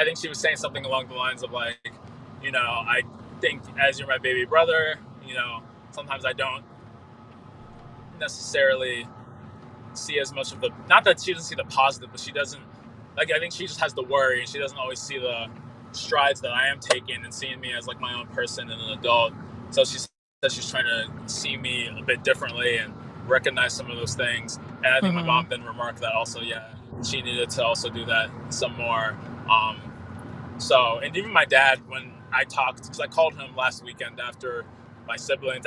I think she was saying something along the lines of like, I think as you're my baby brother, sometimes I don't necessarily see as much of the, not that she doesn't see the positive, but she doesn't, like, I think she just has the worry and she doesn't always see the strides that I am taking and seeing me as like my own person and an adult. So she says she's trying to see me a bit differently and recognize some of those things. And I think my Hmm. mom then remarked that also, yeah, she needed to also do that some more. Um, and even my dad, when I talked, because I called him last weekend after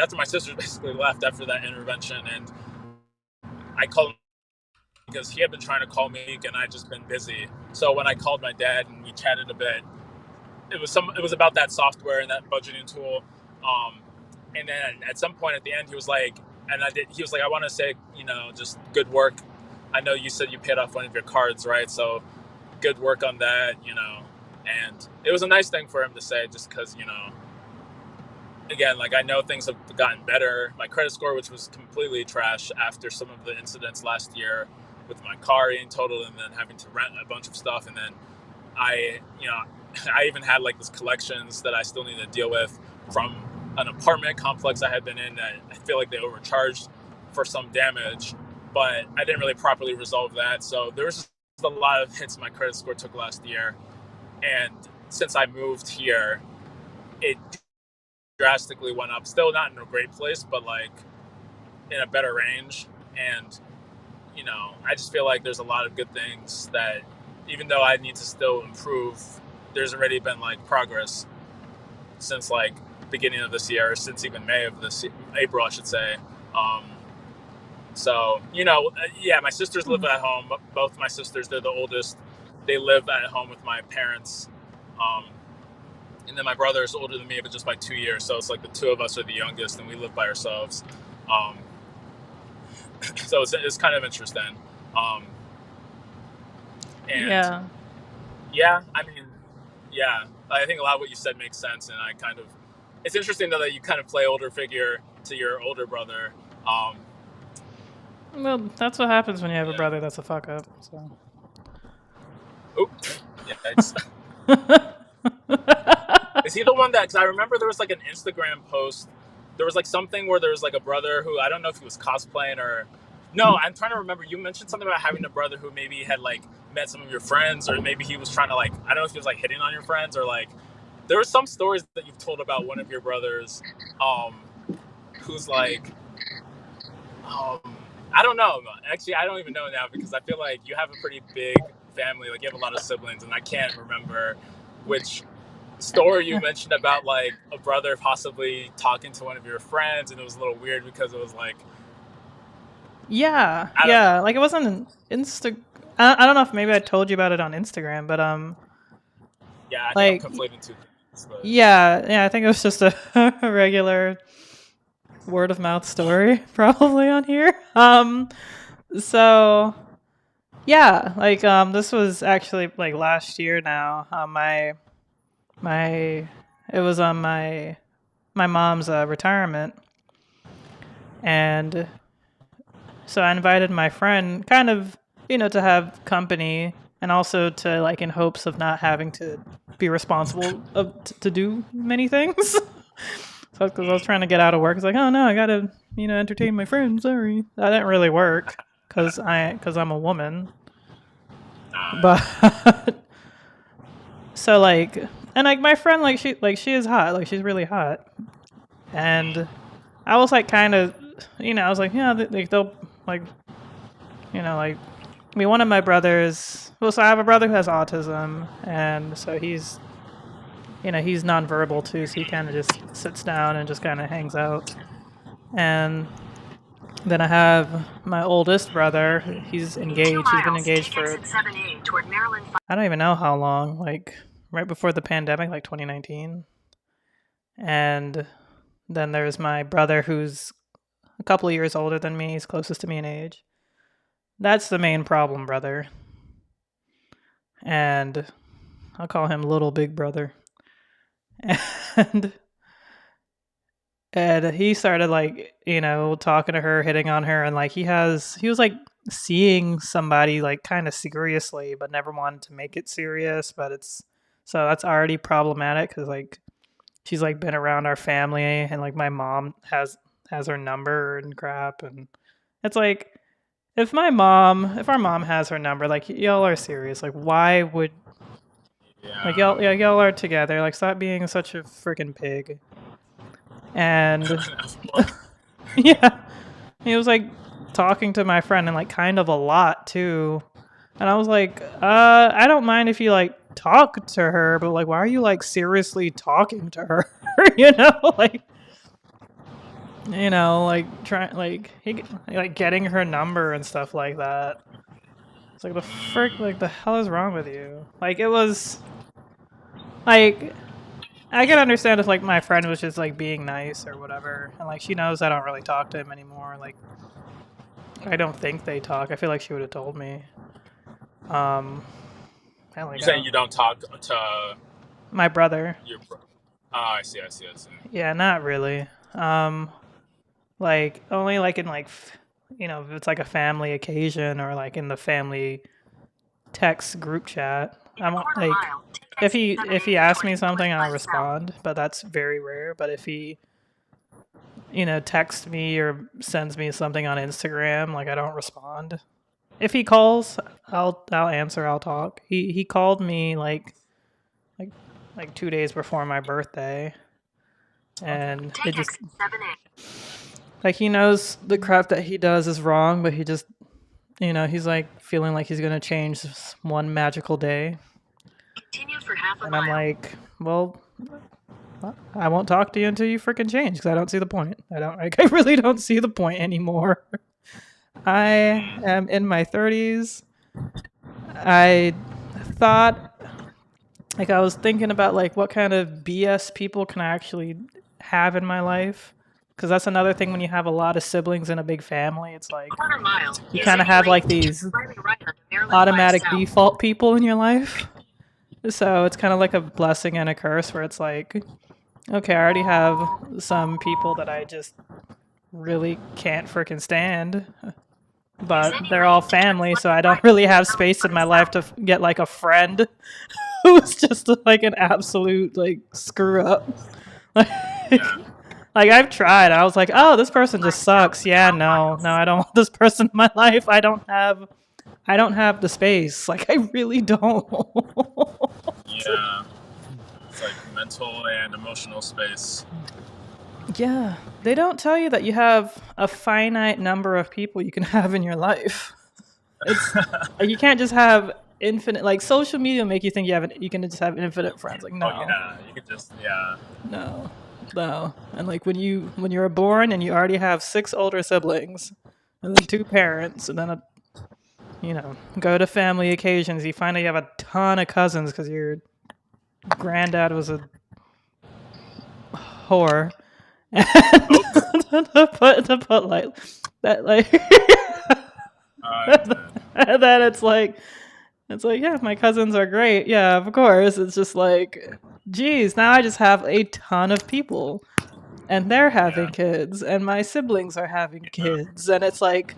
after my sisters basically left after that intervention, and I called him because he had been trying to call me and I'd just been busy. So when I called my dad and we chatted a bit, it was about that software and that budgeting tool. Um, and then at some point at the end, he was like, he was like, I want to say, just good work. I know you said you paid off one of your cards, right? So good work on that. And it was a nice thing for him to say, just because, again, like I know things have gotten better. My credit score, which was completely trash after some of the incidents last year with my car being totaled and then having to rent a bunch of stuff. And then I, I even had like these collections that I still need to deal with from an apartment complex I had been in that I feel like they overcharged for some damage, but I didn't really properly resolve that. So there was just a lot of hits my credit score took last year, and since I moved here, it drastically went up. Still not in a great place, but like in a better range. And I just feel like there's a lot of good things that, even though I need to still improve, there's already been like progress since like beginning of this year, since even May of this April, I should say. Um, so yeah, my sisters live at home. Both my sisters, they're the oldest. They live at home with my parents. Um, and then my brother is older than me, but just by 2 years. So it's like the two of us are the youngest, and we live by ourselves. Um, so it's kind of interesting. Um, and Yeah. yeah, I mean, yeah, I think a lot of what you said makes sense, and it's interesting though that you kind of play older figure to your older brother. Um, Well, that's what happens when you have a yeah. brother that's a fuck up. So. Oop. Yeah. Is he the one that? Because I remember there was like an Instagram post. There was like something where there was like a brother who, I don't know if he was cosplaying or. No, I'm trying to remember. You mentioned something about having a brother who maybe had like met some of your friends, or maybe he was trying to like, I don't know if he was like hitting on your friends, or like there were some stories that you've told about one of your brothers, um, who's like, um, I don't know. Actually, I don't even know now because I feel like you have a pretty big family. Like you have a lot of siblings, and I can't remember which story you mentioned about like a brother possibly talking to one of your friends, and it was a little weird because it was like, Yeah, I don't yeah. know. Like it wasn't an I don't know if maybe I told you about it on Instagram, but Yeah, I think I'm like conflating two things, but yeah. I think it was just a, a regular word of mouth story, probably on here. So yeah, like this was actually like last year now. My it was on my mom's retirement, and so I invited my friend, kind of, to have company, and also to like in hopes of not having to be responsible to do many things. So because I was trying to get out of work, it's like, oh no, I gotta entertain my friends. Sorry, that didn't really work because I'm a woman. But so like, and like my friend, she is hot, like she's really hot, and I was like kind of, I was like, yeah, they'll like, like, I mean, one of my brothers. Well, so I have a brother who has autism, and so he's nonverbal too. So he kind of just sits down and just kind of hangs out. And then I have my oldest brother. He's In 2 engaged. He's been miles, engaged take for exit 7A toward Maryland. I don't even know how long. Like right before the pandemic, like 2019. And then there's my brother who's a couple of years older than me. He's closest to me in age. That's the main problem, brother. And I'll call him Little Big Brother. And he started like, talking to her, hitting on her, and like he was like seeing somebody like kind of seriously, but never wanted to make it serious. But so that's already problematic because like she's like been around our family, and like my mom has her number and crap, and it's like if our mom has her number, like y'all are serious, like why would like yeah. y'all are together, like stop being such a freaking pig. And yeah, he was like talking to my friend and like kind of a lot too. And I was like, I don't mind if you like talk to her, but like why are you like seriously talking to her? Like like trying like getting her number and stuff like that. It's like the frick, like the hell is wrong with you? Like it was like I can understand if like my friend was just like being nice or whatever, and like she knows I don't really talk to him anymore. Like I don't think they talk. I feel like she would have told me. And You're like saying you don't talk to my brother. your brother? Oh, I see. Yeah, not really. Like only like in like if it's like a family occasion or like in the family text group chat. In I'm a quarter like mile, take if exit he 7A asks toward me something, I'll Northwest Valley. respond, but that's very rare. But if he texts me or sends me something on Instagram, like I don't respond. If he calls, I'll answer. I'll talk. He called me like 2 days before my birthday, and it just like he knows the crap that he does is wrong, but he just he's like feeling like he's gonna change this one magical day, Continue for half a and I'm mile. like, well, I won't talk to you until you freaking change because I don't see the point. I really don't see the point anymore. I am in my 30s. I thought like I was thinking about like what kind of BS people can I actually have in my life, because that's another thing when you have a lot of siblings in a big family. It's like Quarter mile. you Yeah. kind of City have like Lane. these Driving right onto Maryland 5 automatic South. default people in your life. So it's kind of like a blessing and a curse where it's like, okay, I already have some people that I just really can't freaking stand, but they're all family, so I don't really have space in my life to get like a friend who's just like an absolute like screw up. Yeah. Like I've tried. I was like, oh, this person just sucks. Yeah, no, I don't want this person in my life. I don't have the space. Like I really don't. Yeah. It's like mental and emotional space. Yeah, they don't tell you that you have a finite number of people you can have in your life. It's like you can't just have infinite. Like social media make you think you can just have infinite friends. Like Oh no, yeah, you could just no, no. And like when you're born and you already have 6 older siblings, and then 2 parents, and then go to family occasions, you find out you have a ton of cousins because your granddad was a whore. to put like that, like and then it's like yeah, my cousins are great, yeah, of course. It's just like, geez, now I just have a ton of people, and they're having kids, and my siblings are having kids, and it's like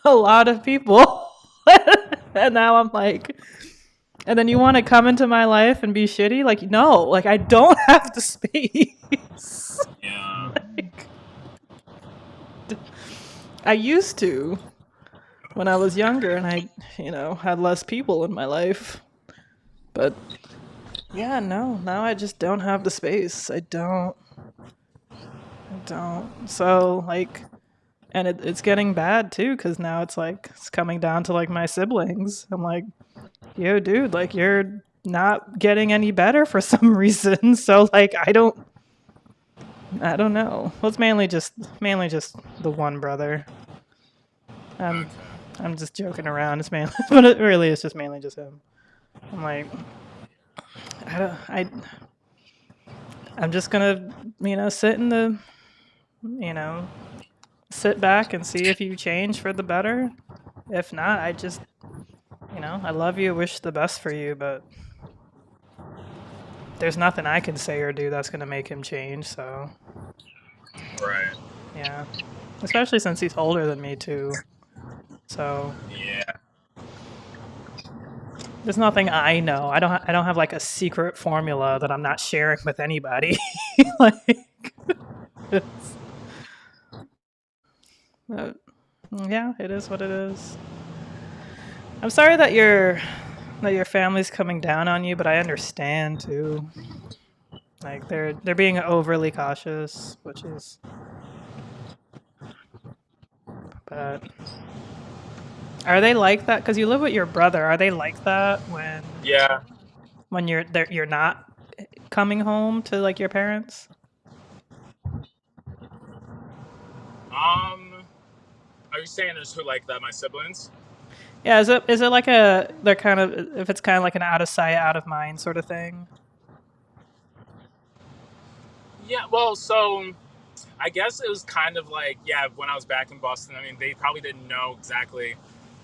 a lot of people. And now I'm like, and then you want to come into my life and be shitty? Like, no, like I don't have the space. Yeah. Like, I used to when I was younger and I, had less people in my life. But yeah, no, now I just don't have the space. I don't. So, like, and it's getting bad too, because now it's coming down to like my siblings. I'm like, yo, dude, like you're not getting any better for some reason. So like I don't know. Well, it's mainly just the one brother. I'm just joking around. It's mainly, but it really is just mainly just him. I'm like, I'm just gonna sit in the sit back and see if you change for the better. If not, I just I love you, wish the best for you, but there's nothing I can say or do that's gonna make him change. So Right. yeah, especially since he's older than me too. So Yeah. there's nothing I know. I don't have like a secret formula that I'm not sharing with anybody. Like, yeah, it is what it is. I'm sorry that your family's coming down on you, but I understand too. Like they're being overly cautious, which is, but are they like that? Because you live with your brother. Are they like that Yeah. when you're not coming home to like your parents? Are you saying there's who like that? My siblings? Yeah, is it like they're kind of, if it's kind of like an out of sight, out of mind sort of thing? Yeah. Well, so I guess it was kind of like, yeah, when I was back in Boston, I mean, they probably didn't know exactly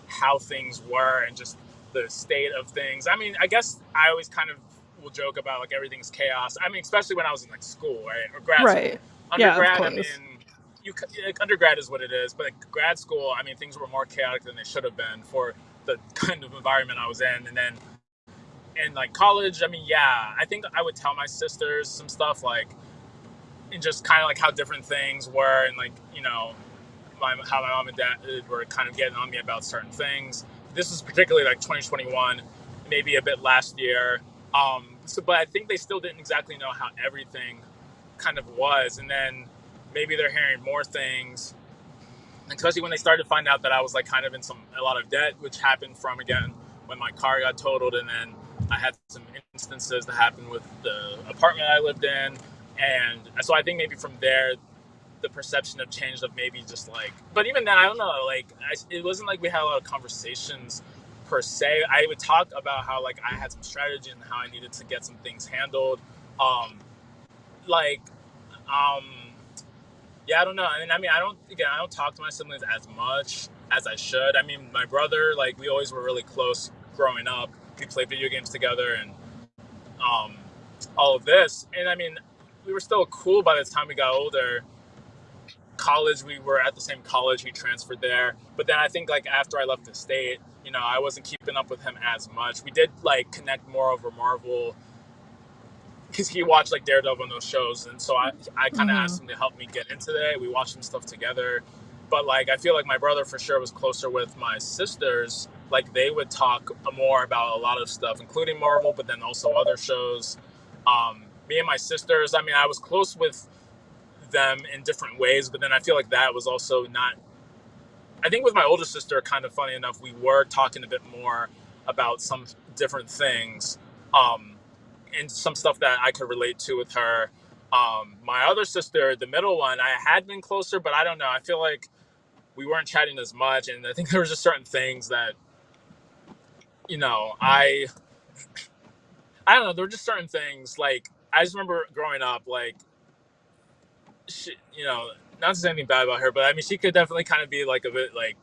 how things were and just the state of things. I mean, I guess I always kind of will joke about like everything's chaos. I mean, especially when I was in like school, right, or grad school. Right. Yeah, of Undergrad, I course. mean, like, undergrad is what it is, but like, grad school, I mean, things were more chaotic than they should have been for the kind of environment I was in. And then in like college, I mean, yeah, I think I would tell my sisters some stuff like, and just kind of like how different things were, and like how my mom and dad were kind of getting on me about certain things. This was particularly like 2021, maybe a bit last year. But I think they still didn't exactly know how everything kind of was, and then maybe they're hearing more things, especially when they started to find out that I was like kind of in a lot of debt, which happened from again when my car got totaled, and then I had some instances that happened with the apartment I lived in, and so I think maybe from there the perception of change of maybe just like, but even then I don't know, like it wasn't like we had a lot of conversations per se. I would talk about how like I had some strategy and how I needed to get some things handled, um like um yeah, I don't know. And I mean, I don't talk to my siblings as much as I should. I mean, my brother, like we always were really close growing up. We played video games together and um all of this, and I mean we were still cool by the time we got older. College, we were at the same college, we transferred there, but then I think like after I left the state, I wasn't keeping up with him as much. We did like connect more over Marvel because he watched like Daredevil and those shows, and so I kind of Mm-hmm. asked him to help me get into that. We watched some stuff together, but like I feel like my brother for sure was closer with my sisters. Like they would talk more about a lot of stuff, including Marvel, but then also other shows. Me and my sisters, I mean, I was close with them in different ways, but then I feel like that was also not. I think with my older sister, kind of funny enough, we were talking a bit more about some different things, um, and some stuff that I could relate to with her. My other sister, the middle one, I had been closer, but I don't know. I feel like we weren't chatting as much, and I think there was just certain things that you know I don't know. There were just certain things like I just remember growing up, like she, not to say anything bad about her, but I mean, she could definitely kind of be like a bit like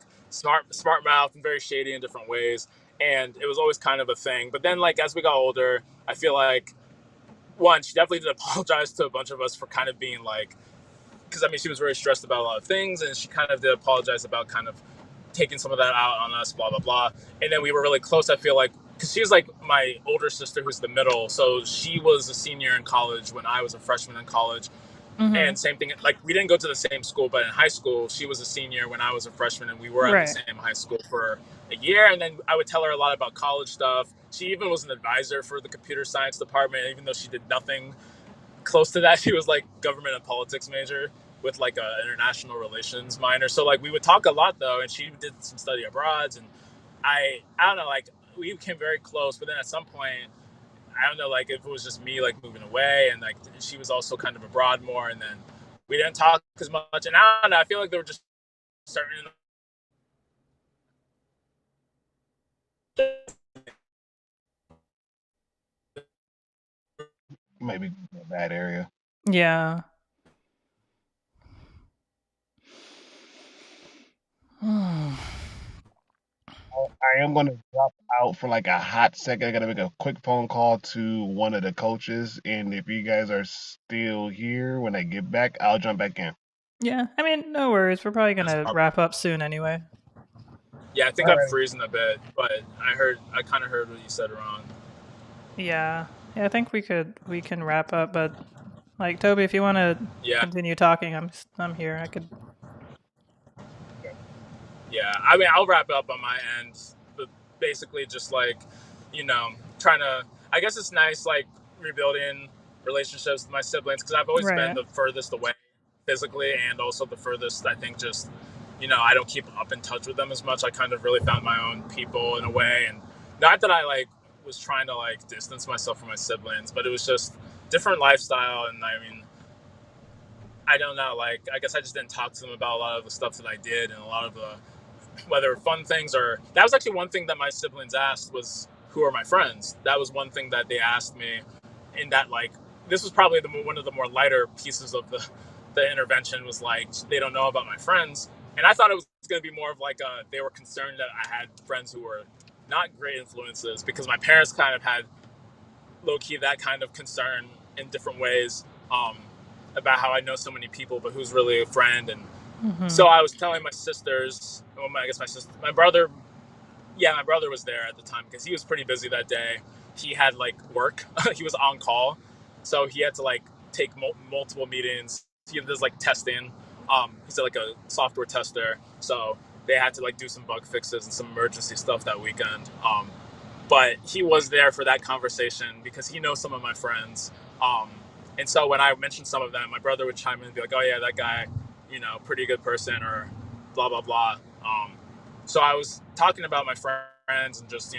smart mouth and very shady in different ways. And it was always kind of a thing. But then, like, as we got older, I feel like, one, she definitely did apologize to a bunch of us for kind of being like, because I mean, she was very stressed about a lot of things, and she kind of did apologize about kind of taking some of that out on us, blah, blah, blah. And then we were really close, I feel like, because she was like my older sister who's the middle. So she was a senior in college when I was a freshman in college. Mm-hmm. And same thing, like we didn't go to the same school, but in high school, she was a senior when I was a freshman, and we were at the Right. same high school for a year. And then I would tell her a lot about college stuff. She even was an advisor for the computer science department, even though she did nothing close to that. She was like government and politics major with like a international relations minor. So like we would talk a lot though, and she did some study abroads, and I don't know, like we became very close. But then at some point, I don't know, like if it was just me like moving away, and like she was also kind of abroad more, and then we didn't talk as much. And I don't know, I feel like there were just certain Maybe a bad area. Yeah. I am going to drop out for like a hot second. I got to make a quick phone call to one of the coaches. And if you guys are still here when I get back, I'll jump back in. Yeah. I mean, no worries. We're probably that's gonna probably, wrap up soon anyway. yeah, I All think I'm right. freezing a bit, but I kind of heard what you said wrong. Yeah. Yeah. I think we can wrap up, but like Toby, if you want to Yeah, continue talking, I'm here. I could. yeah. I mean, I'll wrap up on my end, but basically just like, you know, trying to. I guess it's nice like rebuilding relationships with my siblings because I've always been Right. the furthest away physically, and also the furthest. I think just I don't keep up in touch with them as much. I kind of really found my own people in a way, and not that I like was trying to like distance myself from my siblings, but it was just different lifestyle, and I mean, I don't know. Like, I guess I just didn't talk to them about a lot of the stuff that I did, and a lot of the whether fun things or that was actually one thing that my siblings asked was who are my friends. That was one thing that they asked me, in that like this was probably one of the more lighter pieces of the intervention was like they don't know about my friends, and I thought it was going to be more of like they were concerned that I had friends who were not great influences because my parents kind of had low key that kind of concern in different ways, um, about how I know so many people, but who's really a friend. And Mm-hmm. so I was telling my sisters, well, I guess my sister, my brother, yeah, my brother was there at the time because he was pretty busy that day. He had like work, he was on call, so he had to like take multiple meetings. He does like testing. He's like a software tester, so they had to like do some bug fixes and some emergency stuff that weekend. But he was there for that conversation because he knows some of my friends. Um, and so when I mentioned some of them, my brother would chime in and be like, "Oh yeah, that guy, pretty good person," or blah blah blah. So I was talking about my friends and just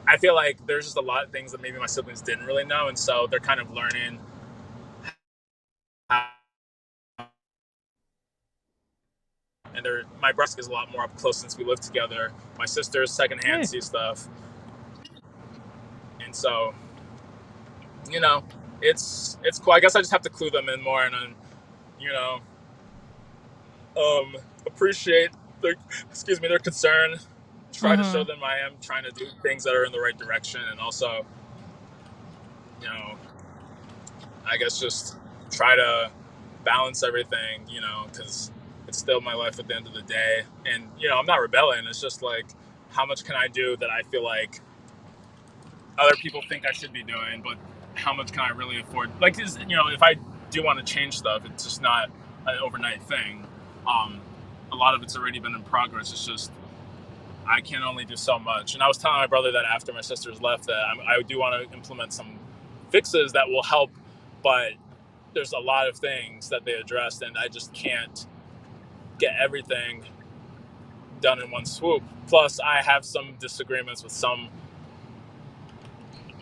I feel like there's just a lot of things that maybe my siblings didn't really know, and so they're kind of learning how. And my brother is a lot more up close since we live together. My sister's secondhand Hey. see stuff, and so you know, it's cool. I guess I just have to clue them in more and then you know appreciate their concern. Try to show Mm-hmm. them I am trying to do things that are in the right direction, and also you know I guess just try to balance everything, because it's still my life at the end of the day. And, I'm not rebelling. It's just like, how much can I do that I feel like other people think I should be doing, but how much can I really afford? Like, if I do want to change stuff, it's just not an overnight thing. A lot of it's already been in progress. It's just, I can only do so much. And I was telling my brother that after my sisters left, that I do want to implement some fixes that will help, but there's a lot of things that they addressed, and I just can't get everything done in one swoop. Plus, I have some disagreements with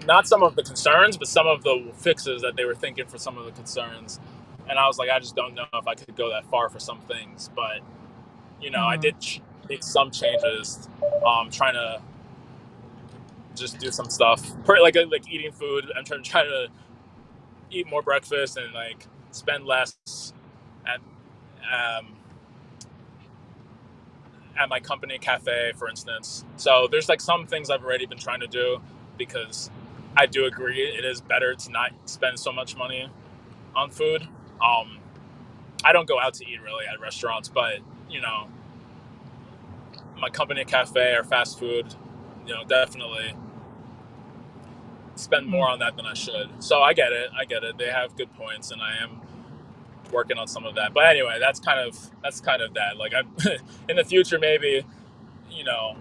not some of the concerns, but some of the fixes that they were thinking for some of the concerns. And I was like, I just don't know if I could go that far for some things. But, I Mm-hmm. did make some changes, trying to just do some stuff. Like eating food. I'm trying to eat more breakfast and, like, spend less at um, at my company cafe, for instance. So there's like some things I've already been trying to do because I do agree it is better to not spend so much money on food. Um, I don't go out to eat really at restaurants, but you know, my company cafe or fast food, definitely spend more on that than I should. So I get it. I get it. They have good points, and I am working on some of that. But anyway, that's kind of that. Like, I in the future maybe you know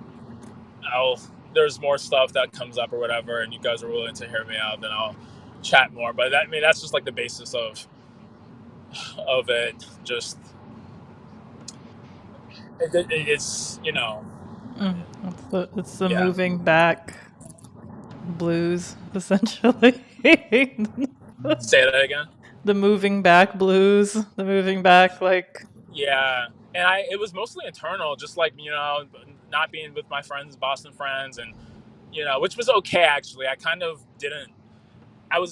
I'll there's more stuff that comes up or whatever, and you guys are willing to hear me out, then I'll chat more. But that's just like the basis of it. Just it's It's the yeah. moving back blues, essentially. Say that again. The moving back blues. The moving back, like. Yeah, and it was mostly internal, just like not being with my friends, Boston friends, and which was okay actually. I kind of didn't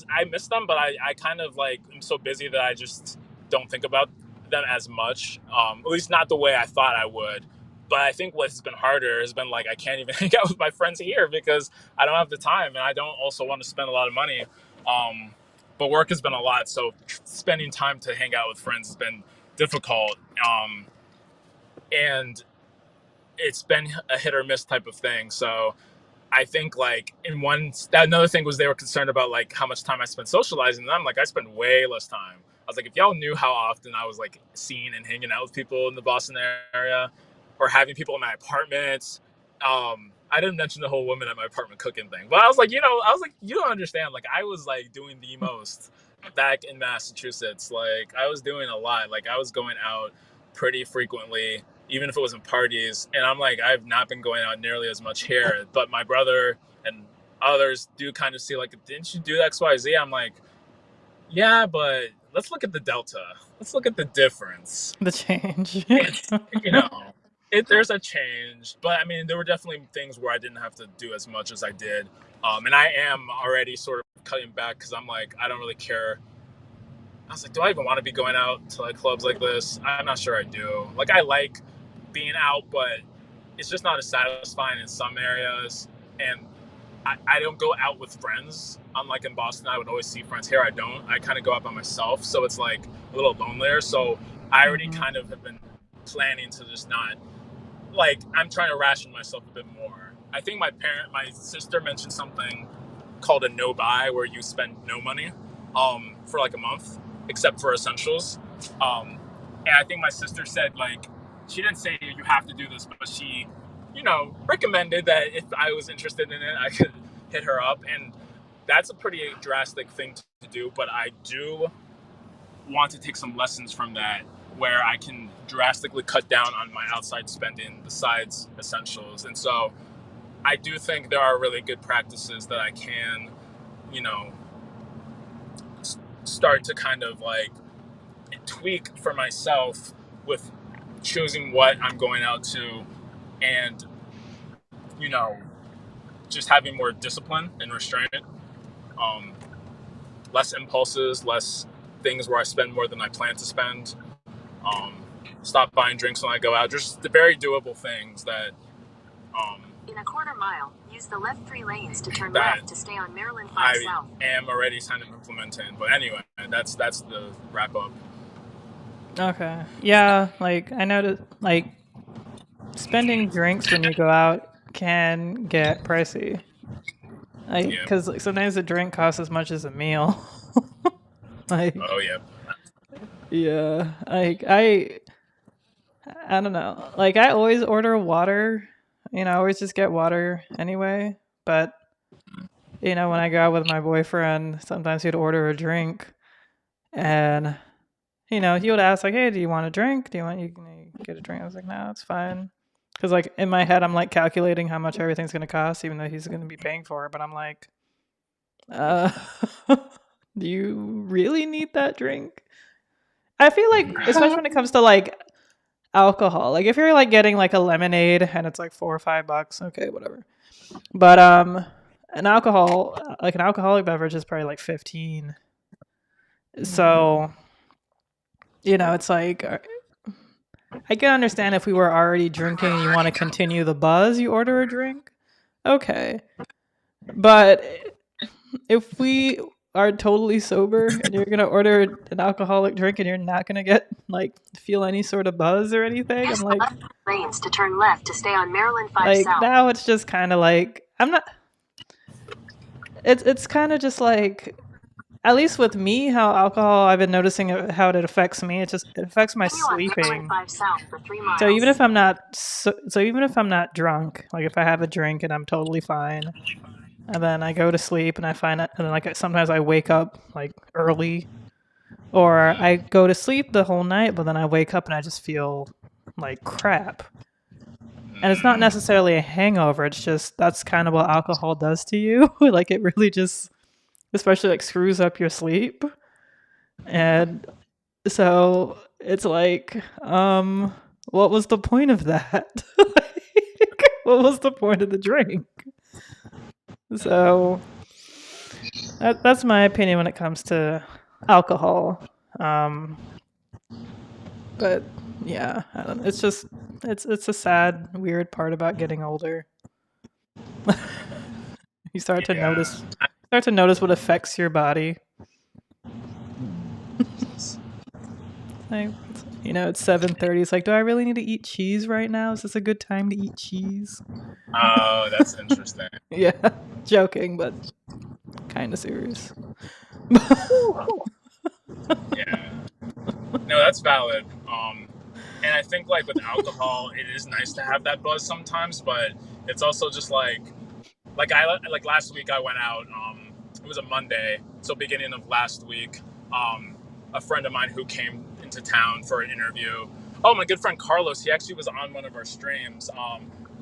I miss them, but I kind of like am so busy that I just don't think about them as much. At least not the way I thought I would. But I think what's been harder has been like I can't even hang out with my friends here because I don't have the time, and I don't also want to spend a lot of money. Um, but work has been a lot, so spending time to hang out with friends has been difficult. And it's been a hit or miss type of thing. So I think like another thing was they were concerned about like how much time I spent socializing. And I'm like, I spend way less time. I was like, if y'all knew how often I was like seeing and hanging out with people in the Boston area or having people in my apartment. I didn't mention the whole woman at my apartment cooking thing, but I was like, you don't understand. Like I was like doing the most back in Massachusetts. Like I was doing a lot. Like I was going out pretty frequently, even if it wasn't parties. And I'm like, I've not been going out nearly as much here. But my brother and others do kind of see like, didn't you do X, Y, Z? I'm like, yeah, but let's look at the delta. Let's look at the difference. The change. It's there's a change, but I mean, there were definitely things where I didn't have to do as much as I did, and I am already sort of cutting back because I'm like, I don't really care. I was like, do I even want to be going out to like clubs like this? I'm not sure I do. Like, I like being out, but it's just not as satisfying in some areas. And I don't go out with friends. Unlike in Boston, I would always see friends. Here, I don't. I kind of go out by myself, so it's like a little lonelier. So I already Mm-hmm. kind of have been planning to just not like. I'm trying to ration myself a bit more. I think my sister mentioned something called a no buy, where you spend no money. for like a month, except for essentials. And I think my sister said, like, she didn't say you have to do this, but she, recommended that if I was interested in it, I could hit her up. And that's a pretty drastic thing to do, but I do want to take some lessons from that where I can drastically cut down on my outside spending besides essentials. And so I do think there are really good practices that I can, you know, start to kind of like tweak for myself with choosing what I'm going out to and, you know, just having more discipline and restraint. Um, Less impulses, less things where I spend more than I plan to spend. Um, Stop buying drinks when I go out. Just the very doable things that In a quarter mile, use the left 3 lanes to turn that left to stay on Maryland 5 I South. am already kind of implementing. But anyway, that's the wrap up. Okay. Yeah, like I noticed like spending drinks when you go out can get pricey. Like Yeah. cuz like, sometimes a drink costs as much as a meal. Like Oh yeah. yeah, like I don't know. Like I always order water. I always just get water anyway, but when I go out with my boyfriend, sometimes he'd order a drink and he would ask like, "Hey, do you want a drink? Do you want you can get a drink?" I was like, "No, it's fine." Cuz like in my head I'm like calculating how much everything's going to cost even though he's going to be paying for it, but I'm like, "Uh do you really need that drink?" I feel like especially when it comes to like alcohol. Like if you're like getting like a lemonade and it's like $4 or $5, okay, whatever. But an alcoholic beverage is probably like 15. So, it's like I can understand if we were already drinking and you want to continue the buzz, you order a drink. Okay. But if we are totally sober and you're going to order an alcoholic drink and you're not going to get like feel any sort of buzz or anything, I'm Use the like left 3 lanes to turn left to stay on Maryland 5 South. now it's just kind of like I'm not it's kind of just like at least with me how alcohol I've been noticing how it affects me. It affects my Continue on Maryland sleeping. 5 South for 3 miles. So even if I'm not even if I'm not drunk, like if I have a drink and I'm totally fine, and then I go to sleep and I find it, and then like sometimes I wake up like early, or I go to sleep the whole night, but then I wake up and I just feel like crap. And it's not necessarily a hangover. It's just that's kind of what alcohol does to you. Like it really just, especially like screws up your sleep. And so it's like, what was the point of that? Like, what was the point of the drink? So that's my opinion when it comes to alcohol. But yeah, I don't know. It's just it's a sad, weird part about getting older. You start to Yeah. notice what affects your body. Like, it's 7:30. It's like, do I really need to eat cheese right now? Is this a good time to eat cheese? Oh, that's interesting. Yeah, joking, but kind of serious. Yeah. No, that's valid. And I think like with alcohol, it is nice to have that buzz sometimes, but it's also just like last week I went out. It was a Monday, so beginning of last week. A friend of mine who came into town for an interview. Oh, my good friend Carlos. He actually was on one of our streams.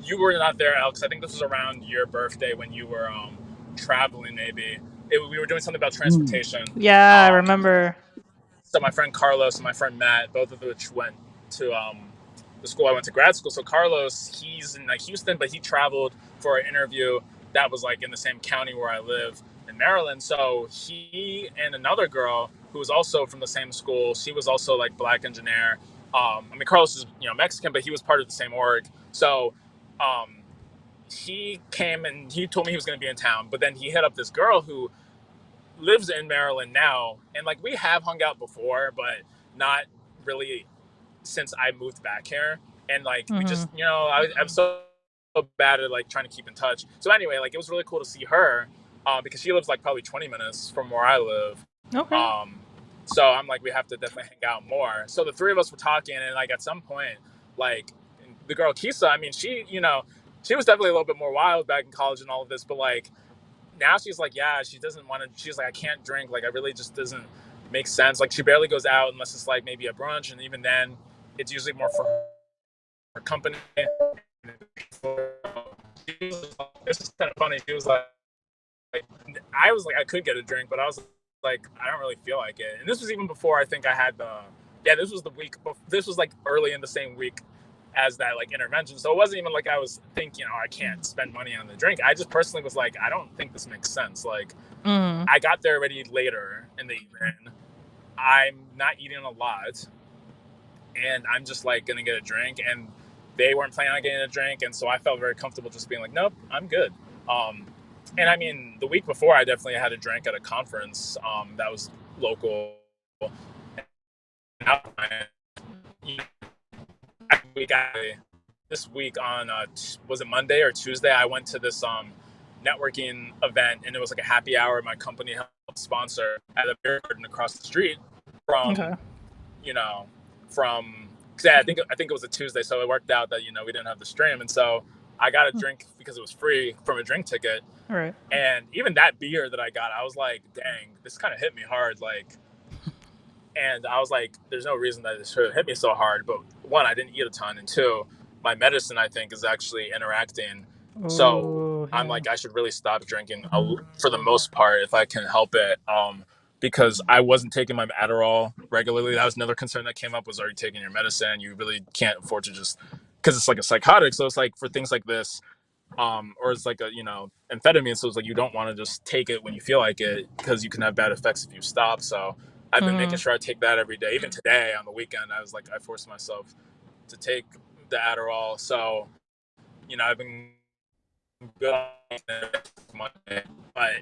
You were not there, Alex. I think this was around your birthday when you were traveling. Maybe we were doing something about transportation. Yeah, I Um, remember. so my friend Carlos and my friend Matt, both of which went to the school I went to grad school. So Carlos, he's in like Houston, but he traveled for an interview that was like in the same county where I live in Maryland. So he and another girl who was also from the same school, she was also like black engineer. I mean, Carlos is Mexican, but he was part of the same org. So um, he came and he told me he was going to be in town, but then he hit up this girl who lives in Maryland now, and like we have hung out before, but not really since I moved back here. And like we just, Mm-hmm. I'm so bad at like trying to keep in touch. So anyway, like it was really cool to see her because she lives like probably 20 minutes from where I live. Okay. Um, so I'm like, we have to definitely hang out more. So the three of us were talking, and like at some point, like the girl Kisa, I mean, she, she was definitely a little bit more wild back in college and all of this, but like now she's like, yeah, she doesn't want to. She's like, I can't drink. Like, I really just doesn't make sense. Like, she barely goes out unless it's like maybe a brunch, and even then, it's usually more for her company. This is kind of funny. She was like, I was like, I could get a drink, but I was like, I don't really feel like it. And this was even before I think I had yeah, this was the week. This was like early in the same week as that like intervention. So it wasn't even like I was thinking, oh, I can't spend money on the drink. I just personally was like, I don't think this makes sense. Like, I got there already later in the evening. I'm not eating a lot, and I'm just like gonna get a drink. And they weren't planning on getting a drink, and so I felt very comfortable just being like, nope, I'm good. And I mean, the week before, I definitely had a drink at a conference that was local. This week on was it Monday or Tuesday? I went to this networking event, and it was like a happy hour. My company helped sponsor at a beer garden across the street Okay. from, you know, from. Yeah, I think it was a Tuesday, so it worked out that we didn't have the stream, and so I got a drink because it was free from a drink ticket. All right. And even that beer that I got, I was like, dang, this kind of hit me hard. Like, and I was like, there's no reason that this should hit me so hard. But one, I didn't eat a ton. And two, my medicine, I think, is actually interacting. So Oh, I'm yeah. like, I should really stop drinking for the most part if I can help it. Because I wasn't taking my Adderall regularly. That was another concern that came up, was, are you taking your medicine? You really can't afford to just, because it's like a psychotic. So it's like for things like this, or it's like a amphetamine, so it's like you don't want to just take it when you feel like it, because you can have bad effects if you stop. So I've been making sure I take that every day. Even today on the weekend, I was like, I forced myself to take the Adderall. So I've been good on Monday, but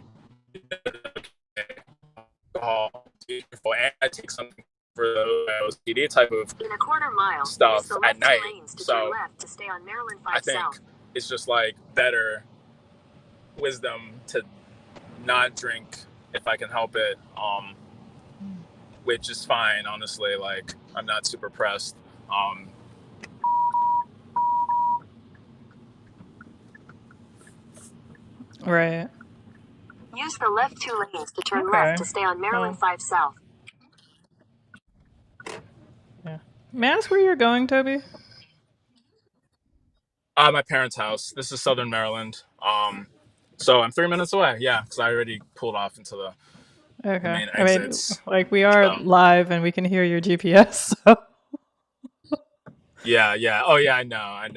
alcohol, and I take something for the OCD type of In a quarter mile, stuff the at left night. lanes to turn So left to stay on Maryland 5 I think South. it's just like better wisdom to not drink if I can help it, which is fine, honestly. Like, I'm not super pressed. Right. Use the left 2 lanes to turn left Okay. to stay on Maryland Well, 5 South. yeah. May I ask where you're going, Toby? My parents' house. This is Southern Maryland. So I'm 3 minutes away. Yeah, because I already pulled off into the Okay. main I mean, exits. like, we are So live and we can hear your GPS. So, yeah, yeah. Oh yeah, I know. I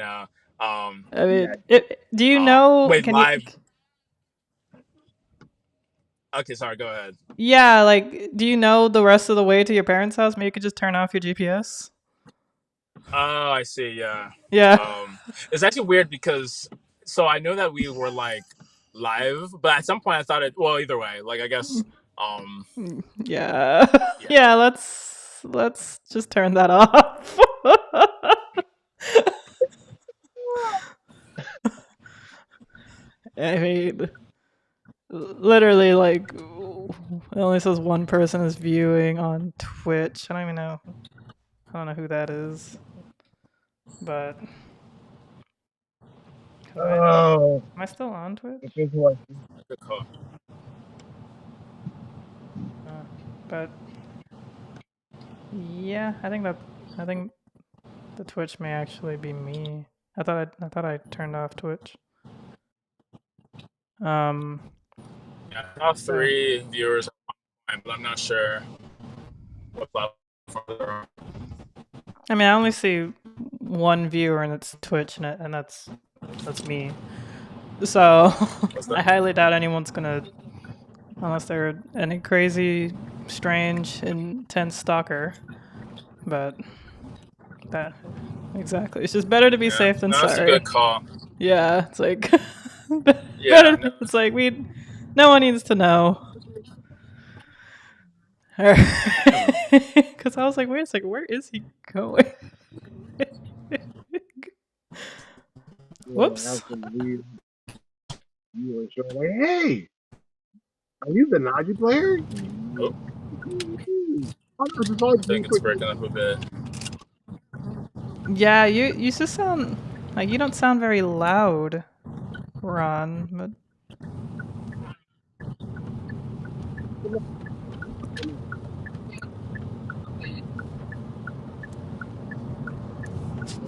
mean, Yeah. do you know? Wait, Can you? live. Okay, sorry. Go ahead. Yeah, like, do you know the rest of the way to your parents' house? Maybe you could just turn off your GPS. Oh, I see. Yeah. Yeah. Um, it's actually weird because so I know that we were like live, but at some point I thought it. Well, either way, like I guess. Yeah. Yeah. Yeah. Let's just turn that off. I mean, literally, like, it only says one person is viewing on Twitch. I don't even know. I don't know who that is, but because I Oh, am I still on Twitch? it feels like Good call. Uh, but yeah, I think the Twitch may actually be me. I thought I turned off Twitch. Um. Yeah, I have So 3 viewers, but I'm not sure what platform they're on. I mean, I only see one viewer, and it's Twitch, and that's me. So What's I that? highly doubt anyone's gonna, unless they're any crazy, strange, intense stalker. But that exactly. It's just better to be Yeah, safe than no, that's a good sorry. call. Yeah, it's like Yeah, better. no, It's like no one needs to know. Because I was like, wait a second, where is he going? yeah, Whoops. that's some weird. You were showing like, hey, are you the Naji player? oh, I know this all I think it's breaking up a bit. Yeah, you just sound like you don't sound very loud, Ron. But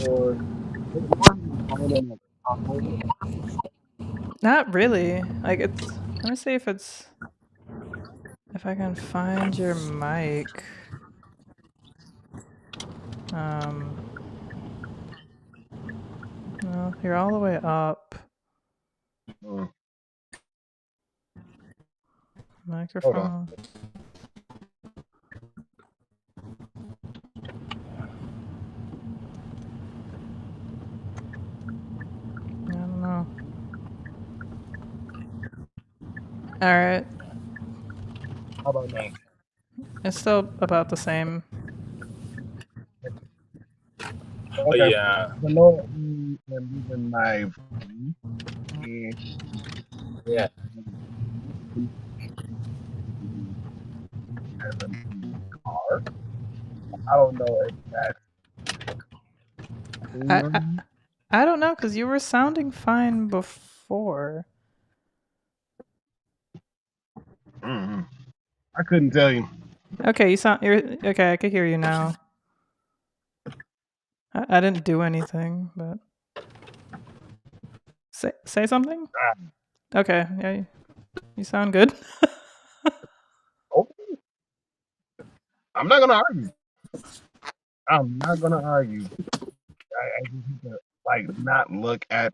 or it's more than a combo. not really. Like it's. Let me see if I can find your mic. Um, no, you're all the way up. Uh, hold on. Microphone. I don't know. All right, How about now? it's still about the same. Okay. Yeah. So no, I'm using my phone and Yeah. as I'm in the car. I don't know if that's I I, clear. I don't know because you were sounding fine before. Mm, I couldn't tell you. Okay, you're okay. I can hear you now. I didn't do anything, but say something. Okay, yeah, you sound good. Oh, I'm not gonna argue. I'm not gonna argue. I just need to like not look at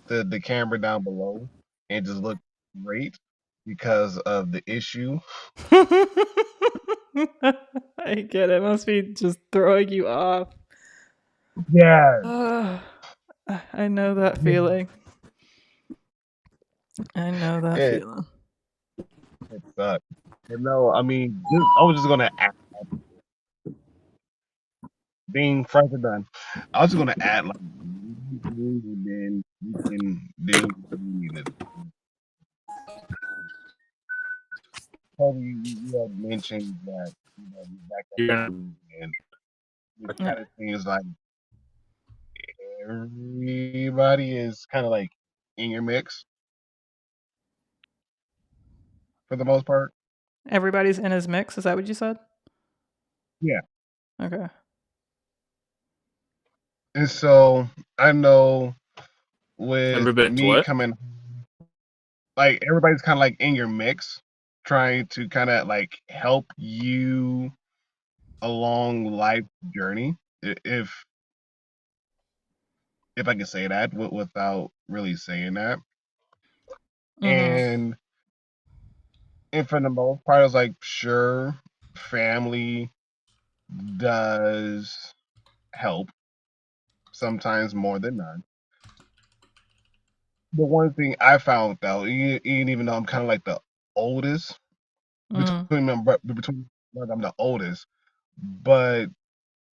the camera down below and just look great because of the issue. I get it. Must be just throwing you off. Yeah, I know that yeah, feeling. I know that it feeling. it sucks. But no, I mean, I was just gonna add, being frank and done. I was just gonna add like, and then you can do what you need to do. Toby, you had mentioned that you're back at You're school, and it Yeah, kind of seems like everybody is kind of like in your mix for the most part. everybody's in his mix. Is that what you said? Yeah, Okay. and so I know with everybody's me what? coming, like everybody's kind of like in your mix, trying to kind of like help you along life journey. If I can say that without really saying that, Mm-hmm. and for the most part, I was like, sure, family does help sometimes more than none. The one thing I found though, even though I'm kind of like the oldest Mm. between I'm the oldest, but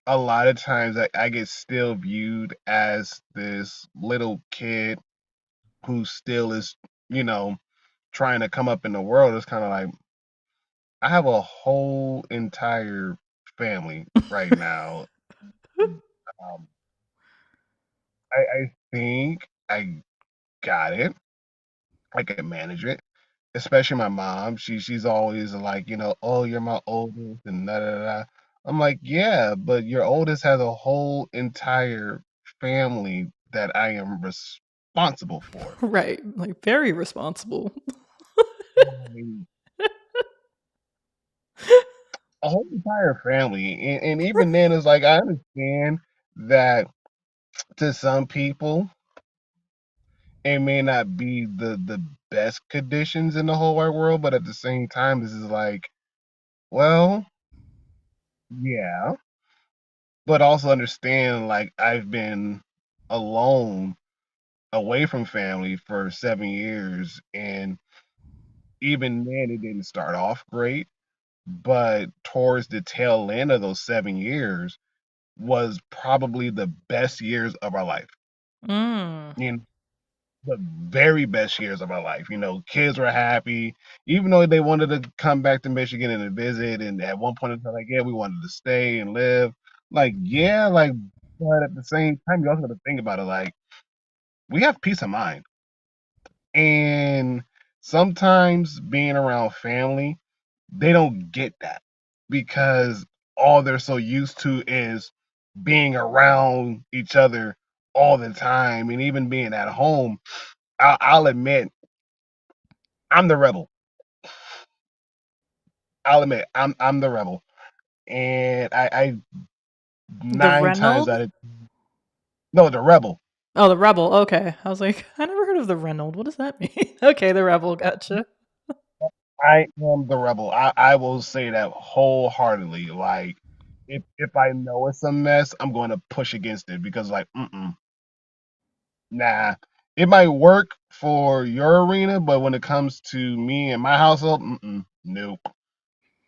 a lot of times I get still viewed as this little kid who still is, you know, trying to come up in the world. It's kind of like I have a whole entire family right now. Um, I think I got it. I can manage it. Especially my mom. She's always like, oh, you're my oldest and da da da. I'm like, yeah, but your oldest has a whole entire family that I am responsible for. Right. Like very responsible. I mean, a whole entire family, and even then, it's like I understand that to some people it may not be the best conditions in the whole wide world, but at the same time, this is like, well, yeah, but also understand like I've been alone away from family for 7 years, and even then it didn't start off great, but towards the tail end of those 7 years was probably the best years of our life. Mm. You know, the very best years of my life. You know, kids were happy, even though they wanted to come back to Michigan and visit. And at one point, it's like, yeah, we wanted to stay and live. Like, yeah, like, but at the same time, you also got to think about it. Like, we have peace of mind, and sometimes being around family, they don't get that because all they're so used to is being around each other all the time, and even being at home. I'll admit I'm the rebel. I'll admit I'm the rebel, and I The 9 times Reynold? out of no, the rebel. Oh, the Rebel. Okay. I was like, I never heard of the Reynold. What does that mean? Okay, the Rebel. Gotcha. I am the rebel. I will say that wholeheartedly. Like if I know it's a mess, I'm going to push against it because like nah. It might work for your arena, but when it comes to me and my household, nope,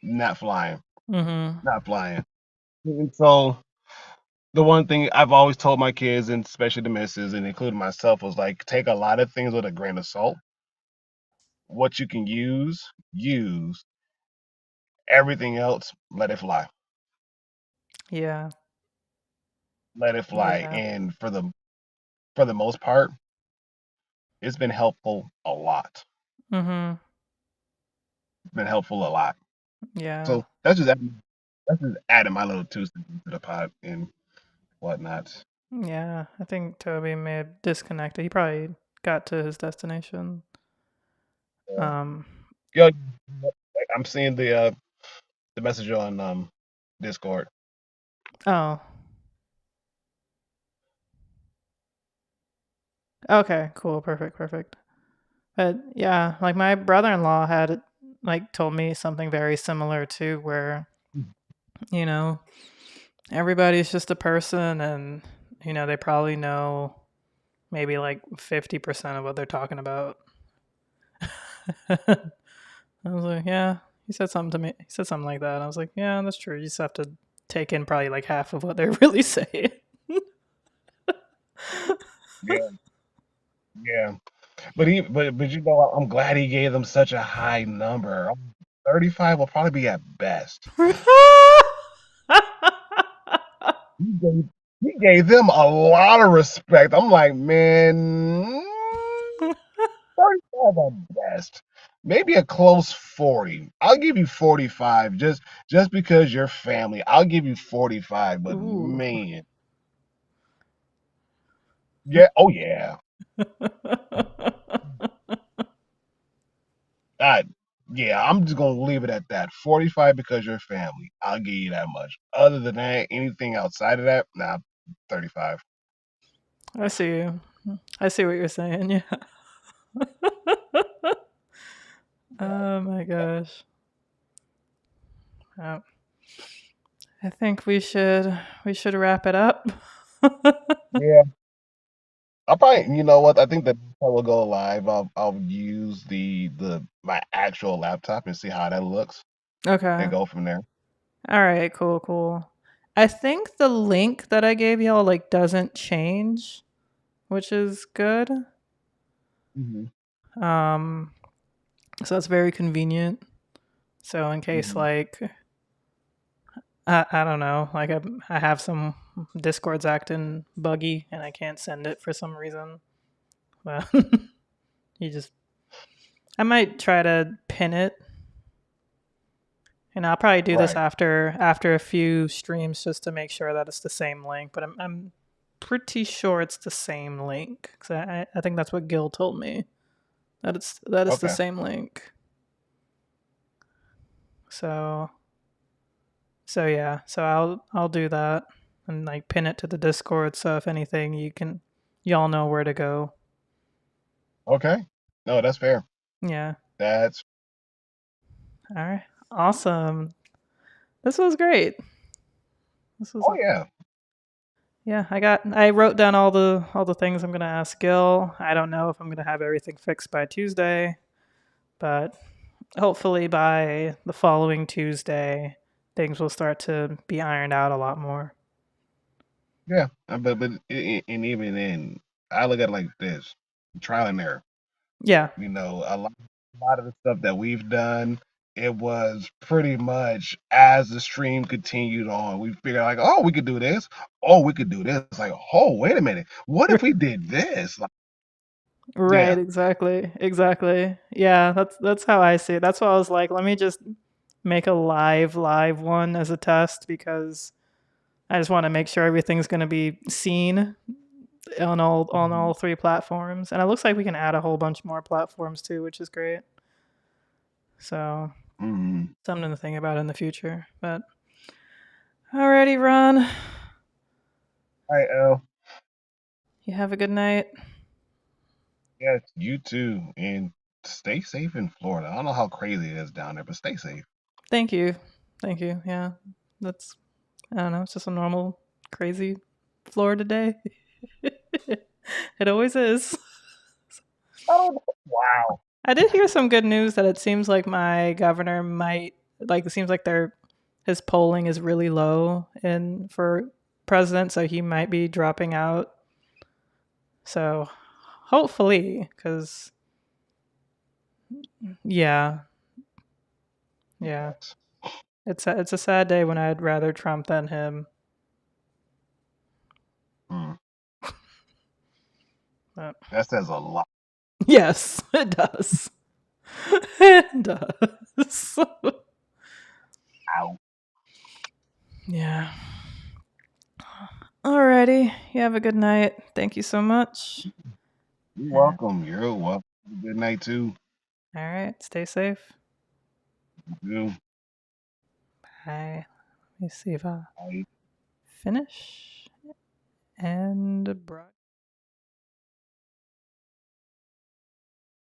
not flying, Mm-hmm. not flying. And so the one thing I've always told my kids, and especially the missus, and including myself, was like take a lot of things with a grain of salt. What you can use, use. Everything else, let it fly. Yeah. Let it fly. Yeah. And for the most part, it's been helpful a lot. Mm-hmm. It's been helpful a lot. Yeah. So that's just adding my little 2 cents into the pot and whatnot. Yeah. I think Toby may have disconnected. He probably got to his destination. Yeah. Um. Yo, I'm seeing the message on Discord. Oh. Okay. Cool. Perfect. Perfect. But yeah, like my brother-in-law had like told me something very similar too, where you know everybody's just a person, and they probably know maybe like 50% of what they're talking about. I was like, yeah. He said something to me. He said something like that. I was like, yeah, that's true. You just have to take in probably like half of what they're really saying. Yeah, yeah. But you know what? I'm glad he gave them such a high number. 35 will probably be at best. He gave, he gave them a lot of respect. I'm like, man, 35 at best. Maybe a close 40. I'll give you 45 just because you're family. I'll give you 45, but Ooh. man, yeah, oh yeah. I, yeah, I'm just gonna leave it at that. 45 because you're family. I'll give you that much. Other than that, anything outside of that, nah, 35. I see you. I see what you're saying. Yeah. Oh my gosh. Uh, I think we should wrap it up. Yeah. I'll probably, you know what? I think that I will go live. I'll use the my actual laptop and see how that looks and Okay. go from there. All right. Cool. Cool. I think the link that I gave y'all like doesn't change, which is good. Hmm. Um. So that's very convenient. So in case Hmm. like I don't know, like I have some Discord's acting buggy and I can't send it for some reason. Well, you just I might try to pin it, and I'll probably do this Right. after a few streams just to make sure that it's the same link. But I'm pretty sure it's the same link because I think that's what Gil told me, that it's the Okay. same link. So yeah, so I'll do that and like pin it to the Discord. So if anything, y'all know where to go. Okay. No, that's fair. Yeah. That's All right. Awesome. This was great. This was oh yeah. Yeah, I wrote down all the things I'm gonna ask Gil. I don't know if I'm gonna have everything fixed by Tuesday, but hopefully by the following Tuesday, things will start to be ironed out a lot more. Yeah. And even then, I look at it like this. trial and error. Yeah. A lot of the stuff that we've done, it was pretty much as the stream continued on, we figured like, oh, we could do this. Oh, we could do this. Like, oh, wait a minute. What if we did this? Like, Right, yeah. exactly. Exactly. Yeah, that's how I see it. That's why I was like, let me just make a live one as a test because I just want to make sure everything's going to be seen on all three platforms. And it looks like we can add a whole bunch more platforms too, which is great. So, Mm-hmm. something to think about in the future. But alrighty, Ron. All right, El. You have a good night. Yes, you too. And stay safe in Florida. I don't know how crazy it is down there, but stay safe. Thank you. Thank you. Yeah. That's I don't know, it's just a normal crazy Florida day. It always is. Oh, wow. I did hear some good news that it seems like my governor might like it seems like their his polling is really low in for president, so he might be dropping out. So hopefully, because yeah, yeah, it's a sad day when I'd rather Trump than him. Mm, But that says a lot. yes, it does. It does. Out. Yeah. Alrighty. You have a good night. Thank you so much. You're And, welcome. You're welcome. Good night, too. all right. Stay safe. You. Bye. Let me see if I Bye. finish and broadcast.